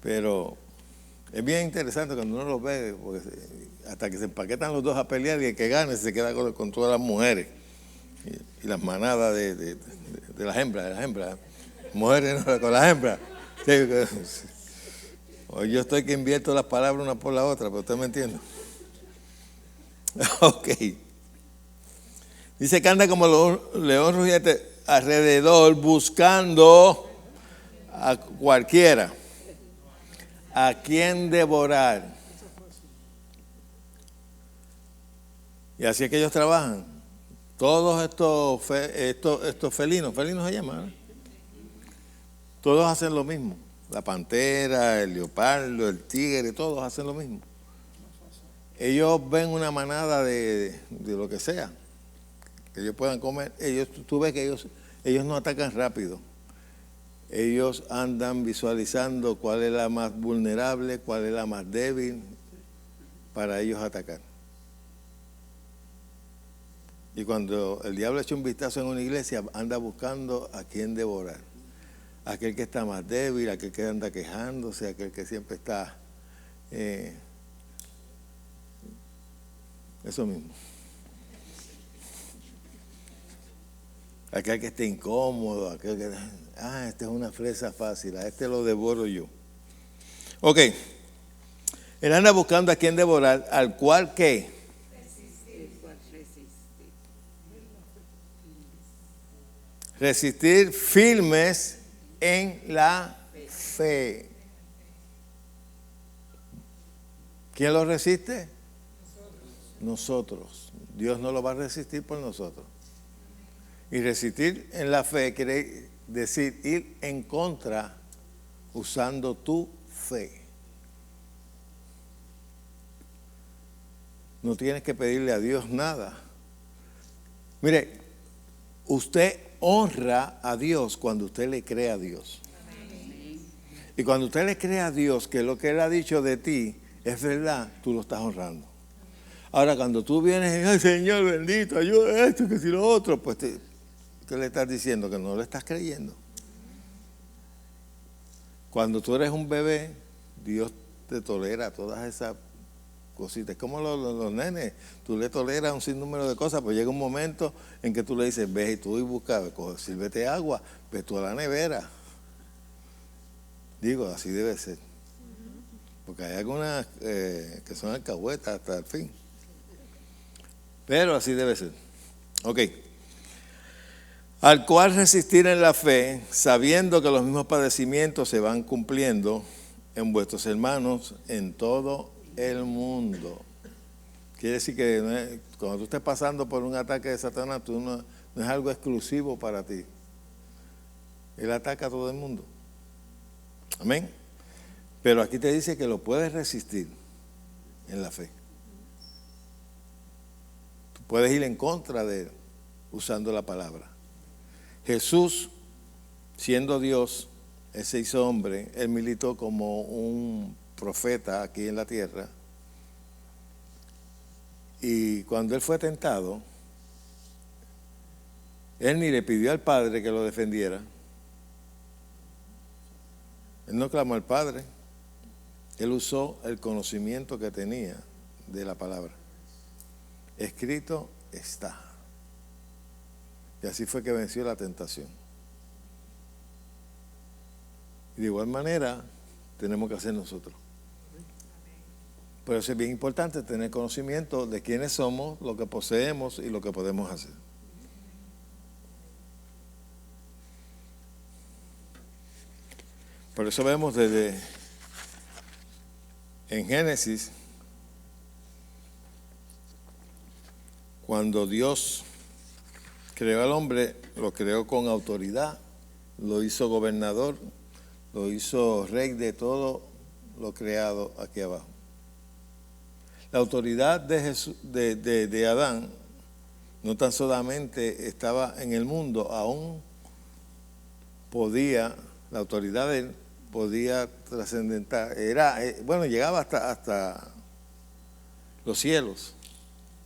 Pero es bien interesante cuando uno lo ve, porque hasta que se empaquetan los dos a pelear y el que gane se queda con todas las mujeres y las manadas de las hembras, mujeres no, con las hembras. Hoy yo estoy que invierto las palabras una por la otra, pero usted me entiende. Ok. Dice que anda como león rugiente alrededor buscando a cualquiera a quien devorar. Y así es que ellos trabajan. Todos estos felinos se llaman, ¿eh? Todos hacen lo mismo. La pantera, el leopardo, el tigre, todos hacen lo mismo. Ellos ven una manada de lo que sea que ellos puedan comer. Tú ves que ellos no atacan rápido. Ellos andan visualizando cuál es la más vulnerable, cuál es la más débil para ellos atacar. Y cuando el diablo echa un vistazo en una iglesia, anda buscando a quién devorar. Aquel que está más débil, aquel que anda quejándose, aquel que siempre está... eso mismo. Aquel que esté incómodo, aquel que... esta es una fresa fácil, a este lo devoro yo. Ok. Él anda buscando a quién devorar, al cual ¿qué? Resistir firmes en la fe. ¿Quién lo resiste? Nosotros. Dios no lo va a resistir por nosotros. Y resistir en la fe quiere decir ir en contra usando tu fe. No tienes que pedirle a Dios nada. Mire, usted honra a Dios cuando usted le cree a Dios. Y cuando usted le cree a Dios que lo que Él ha dicho de ti es verdad, tú lo estás honrando. Ahora, cuando tú vienes y, ay, Señor bendito, ayuda esto, que si lo otro, pues ¿qué le estás diciendo? Que no lo estás creyendo. Cuando tú eres un bebé, Dios te tolera todas esas cositas. Como los nenes, tú le toleras un sinnúmero de cosas, pues llega un momento en que tú le dices, ve y tú y busca, sírvete agua, ve tú a la nevera. Digo, así debe ser. Porque hay algunas que son alcahuetas hasta el fin. Pero así debe ser. Ok. Al cual resistir en la fe, sabiendo que los mismos padecimientos se van cumpliendo en vuestros hermanos en todo el mundo. Quiere decir que cuando tú estés pasando por un ataque de Satanás, tú no es algo exclusivo para ti. Él ataca a todo el mundo. Amén. Pero aquí te dice que lo puedes resistir en la fe. Tú puedes ir en contra de él usando la palabra. Jesús, siendo Dios, Él se hizo hombre, Él militó como un profeta aquí en la tierra. Y cuando Él fue tentado, Él ni le pidió al Padre que lo defendiera. Él no clamó al Padre. Él usó el conocimiento que tenía de la palabra. Escrito está. Y así fue que venció la tentación. Y de igual manera tenemos que hacer nosotros. Por eso es bien importante tener conocimiento de quiénes somos, lo que poseemos y lo que podemos hacer. Por eso vemos en Génesis, cuando Dios creó al hombre, lo creó con autoridad, lo hizo gobernador, lo hizo rey de todo lo creado aquí abajo. La autoridad de Adán no tan solamente estaba en el mundo, aún la autoridad de él podía trascendentar, llegaba hasta los cielos.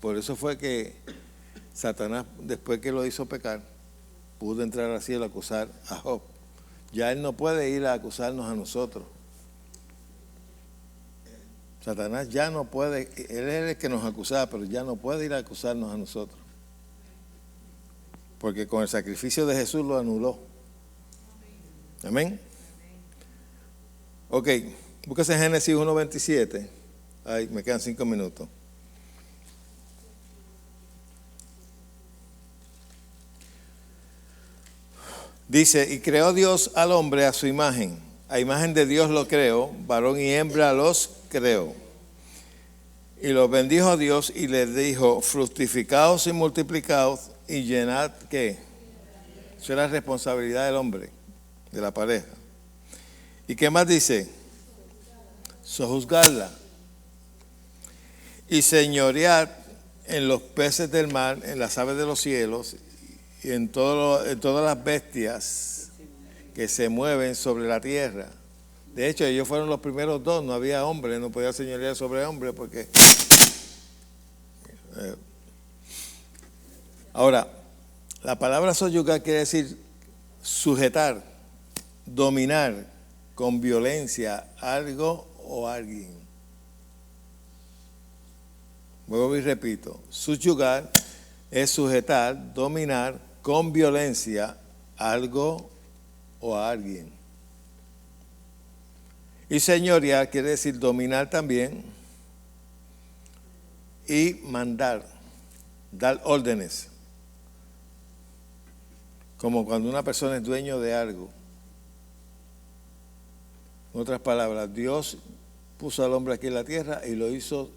Por eso fue que Satanás, después que lo hizo pecar, pudo entrar al cielo a acusar a Job. Ya él no puede ir a acusarnos a nosotros. Satanás ya no puede, él es el que nos acusaba, pero ya no puede ir a acusarnos a nosotros. Porque con el sacrificio de Jesús lo anuló. Amén. Ok, búsquese Génesis 1:27. Ay, me quedan 5 minutos. Dice, y creó Dios al hombre a su imagen. A imagen de Dios lo creó, varón y hembra los creó. Y los bendijo Dios y les dijo, fructificaos y multiplicaos y llenad, ¿qué? Eso es la responsabilidad del hombre, de la pareja. ¿Y qué más dice? Sojuzgarla. Y señoread en los peces del mar, en las aves de los cielos y en todas las bestias que se mueven sobre la tierra. De hecho, ellos fueron los primeros dos, no había hombre, no podía señorear sobre hombre porque... Ahora, la palabra soyugar quiere decir sujetar, dominar con violencia algo o alguien. Vuelvo y repito, subyugar es sujetar, dominar con violencia algo o a alguien. Y señorear quiere decir dominar también y mandar, dar órdenes. Como cuando una persona es dueño de algo. En otras palabras, Dios puso al hombre aquí en la tierra y lo hizo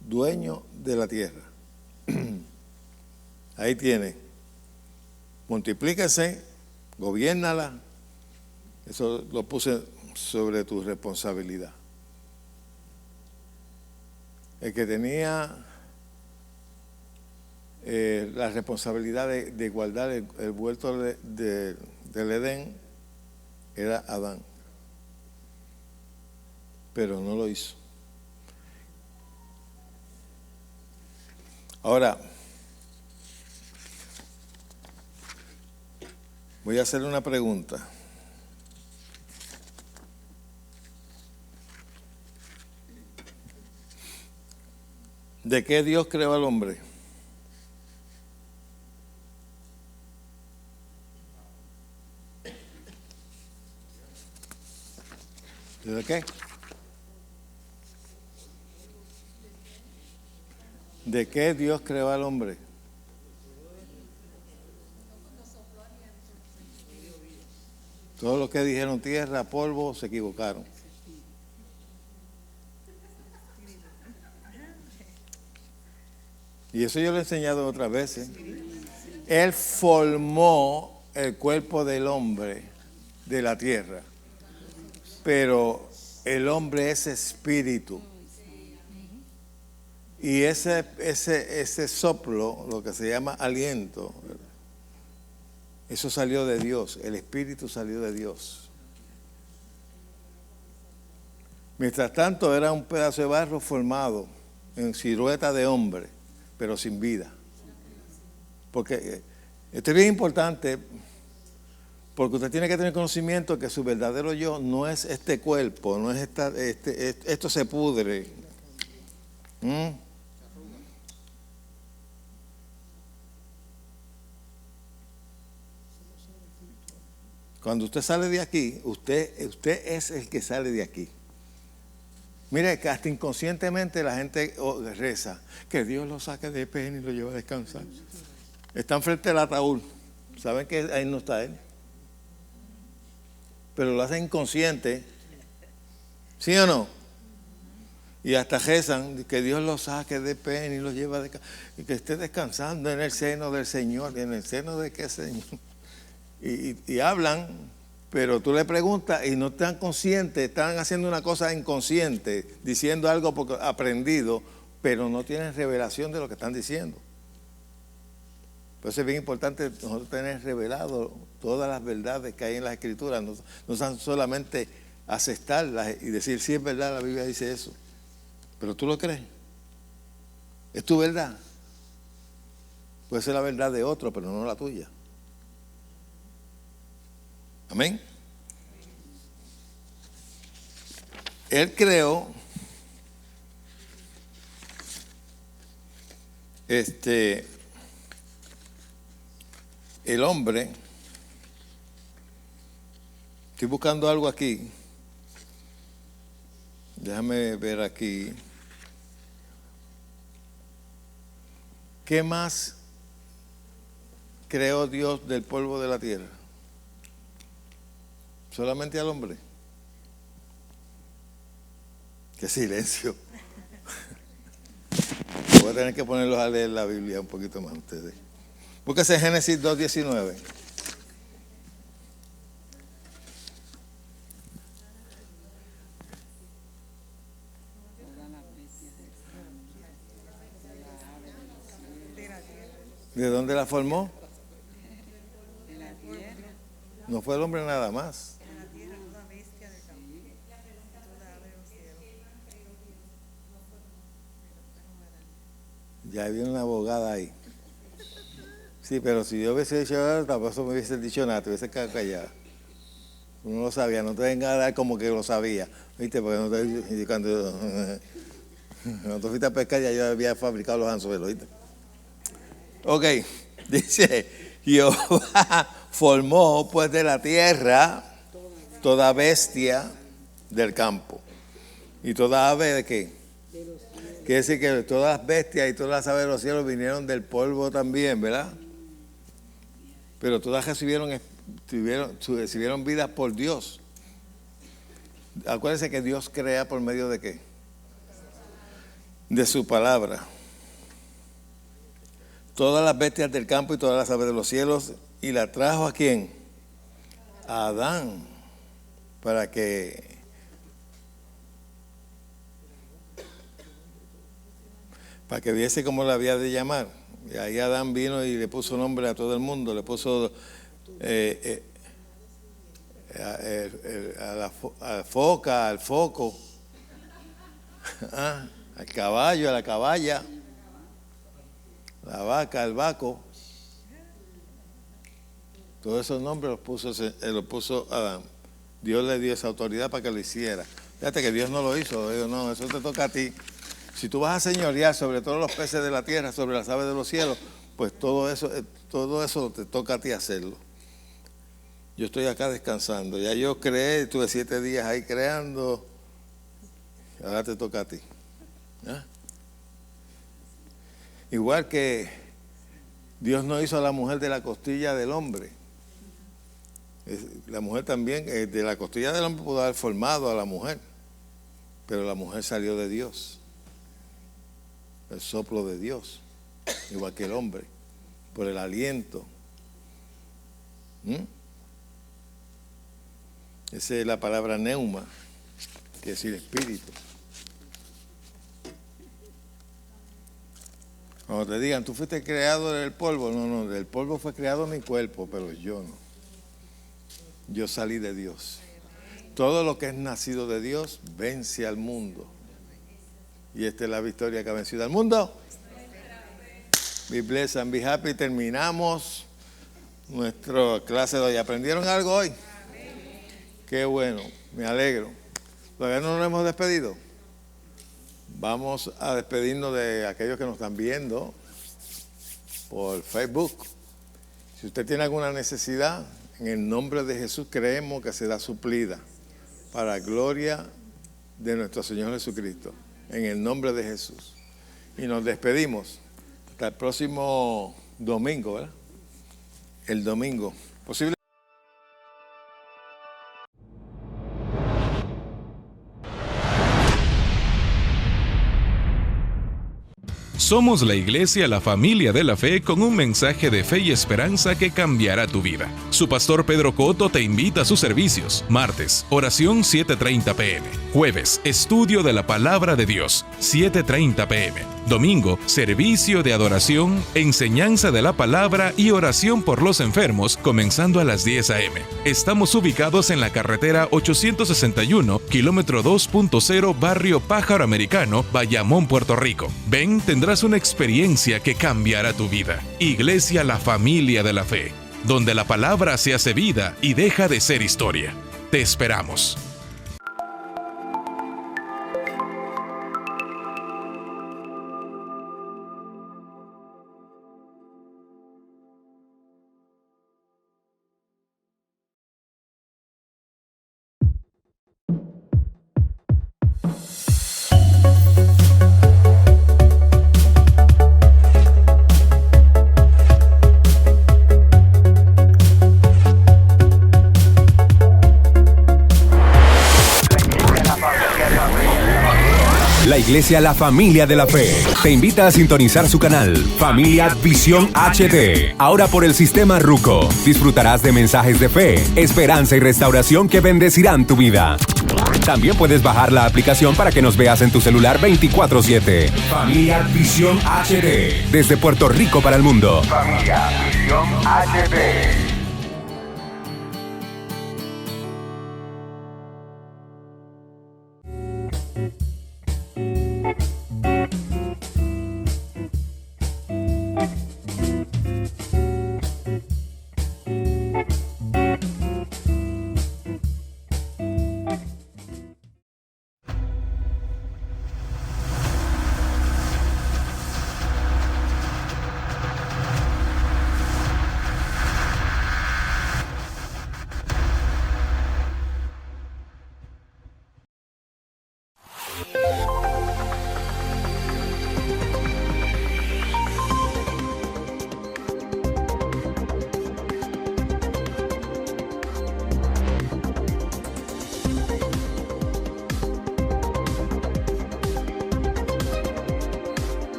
dueño de la tierra. Ahí tiene. Multiplíquese, gobiérnala. Eso lo puse sobre tu responsabilidad. El que tenía la responsabilidad de guardar el huerto del Edén era Adán. Pero no lo hizo. Ahora, voy a hacer una pregunta. ¿De qué Dios creó al hombre? ¿De qué? ¿De qué Dios creó al hombre? Todos los que dijeron tierra, polvo, se equivocaron. Y eso yo lo he enseñado otras veces. Él formó el cuerpo del hombre de la tierra. Pero el hombre es espíritu. Y ese soplo, lo que se llama aliento, eso salió de Dios. El espíritu salió de Dios. Mientras tanto era un pedazo de barro formado en silueta de hombre, pero sin vida. Porque esto es bien importante, porque usted tiene que tener conocimiento que su verdadero yo no es este cuerpo, no es esto se pudre. Cuando usted sale de aquí, usted es el que sale de aquí. Mire que hasta inconscientemente la gente reza, que Dios lo saque de pena y lo lleve a descansar. Están frente al ataúd, saben que ahí no está Él, pero lo hacen inconsciente, ¿sí o no? Y hasta rezan que Dios lo saque de pena y lo lleve a descansar, y que esté descansando en el seno del Señor. ¿En el seno de qué Señor? Y hablan, pero tú le preguntas y no están conscientes, están haciendo una cosa inconsciente, diciendo algo porque aprendido, pero no tienen revelación de lo que están diciendo. Por eso es bien importante nosotros tener revelado todas las verdades que hay en las Escrituras, no solamente aceptarlas y decir, sí es verdad, la Biblia dice eso, pero tú lo crees, es tu verdad. Puede ser la verdad de otro, pero no la tuya. Amén. Él creó el hombre. Estoy buscando algo aquí. Déjame ver aquí. ¿Qué más creó Dios del polvo de la tierra? ¿Solamente al hombre? ¡Qué silencio! Voy a tener que ponerlos a leer la Biblia un poquito más ustedes. Búsquese Génesis 2:19. ¿De dónde la formó? No fue el hombre nada más. Ya había una abogada ahí. Sí, pero si yo hubiese dicho algo, tampoco me hubiese dicho nada, te hubiese quedado callada. Uno lo sabía, no te venga a dar como que lo sabía. ¿Viste? Porque no te, cuando tú fuiste a pescar ya yo había fabricado los anzuelos, ¿viste? Ok, dice, Jehová formó pues de la tierra toda bestia del campo. ¿Y toda ave de qué? Quiere decir que todas las bestias y todas las aves de los cielos vinieron del polvo también, ¿verdad? Pero todas recibieron vida por Dios. Acuérdense que Dios crea por medio de qué? De su palabra. Todas las bestias del campo y todas las aves de los cielos. ¿Y la trajo a quién? A Adán. Para que viese cómo la había de llamar. Y ahí Adán vino y le puso nombre a todo el mundo. Le puso a la foca, al foco, al caballo, a la caballa, la vaca, al vaco. Todos esos nombres los puso Adán. Dios le dio esa autoridad para que lo hiciera. Fíjate que Dios no lo hizo. Digo, no, eso te toca a ti. Si tú vas a señorear sobre todos los peces de la tierra, sobre las aves de los cielos, pues todo eso te toca a ti hacerlo. Yo estoy acá descansando. Ya yo creé, estuve 7 días ahí creando. Ahora te toca a ti. ¿Ah? Igual que Dios no hizo a la mujer de la costilla del hombre. La mujer también, de la costilla del hombre pudo haber formado a la mujer, pero la mujer salió de Dios. El soplo de Dios, igual que el hombre, por el aliento. Esa es la palabra neuma, que es el espíritu. Cuando te digan, tú fuiste creado del polvo, no, del polvo fue creado mi cuerpo, pero yo no. Yo salí de Dios. Todo lo que es nacido de Dios vence al mundo. Y esta es la victoria que ha vencido al mundo. Be blessed and be happy. Terminamos nuestra clase de hoy. ¿Aprendieron algo hoy? Qué bueno, me alegro. ¿Todavía no nos hemos despedido? Vamos a despedirnos de aquellos que nos están viendo por Facebook. Si usted tiene alguna necesidad, en el nombre de Jesús creemos que será suplida para gloria de nuestro Señor Jesucristo. En el nombre de Jesús. Y nos despedimos hasta el próximo domingo, ¿verdad? El domingo. Posible. Somos la iglesia, la familia de la fe, con un mensaje de fe y esperanza que cambiará tu vida. Su pastor Pedro Cotto te invita a sus servicios. Martes, oración 7:30 p.m. Jueves, estudio de la palabra de Dios, 7:30 p.m. Domingo, servicio de adoración, enseñanza de la palabra y oración por los enfermos, comenzando a las 10 a.m. Estamos ubicados en la carretera 861, kilómetro 2.0, barrio Pájaro Americano, Bayamón, Puerto Rico. Ven, tendrás una experiencia que cambiará tu vida. Iglesia La Familia de la Fe, donde la palabra se hace vida y deja de ser historia. Te esperamos. Iglesia La Familia de la Fe te invita a sintonizar su canal Familia Visión HD. Ahora por el sistema Ruco disfrutarás de mensajes de fe, esperanza y restauración que bendecirán tu vida. También puedes bajar la aplicación para que nos veas en tu celular 24/7. Familia Visión HD. Desde Puerto Rico para el mundo. Familia Visión HD.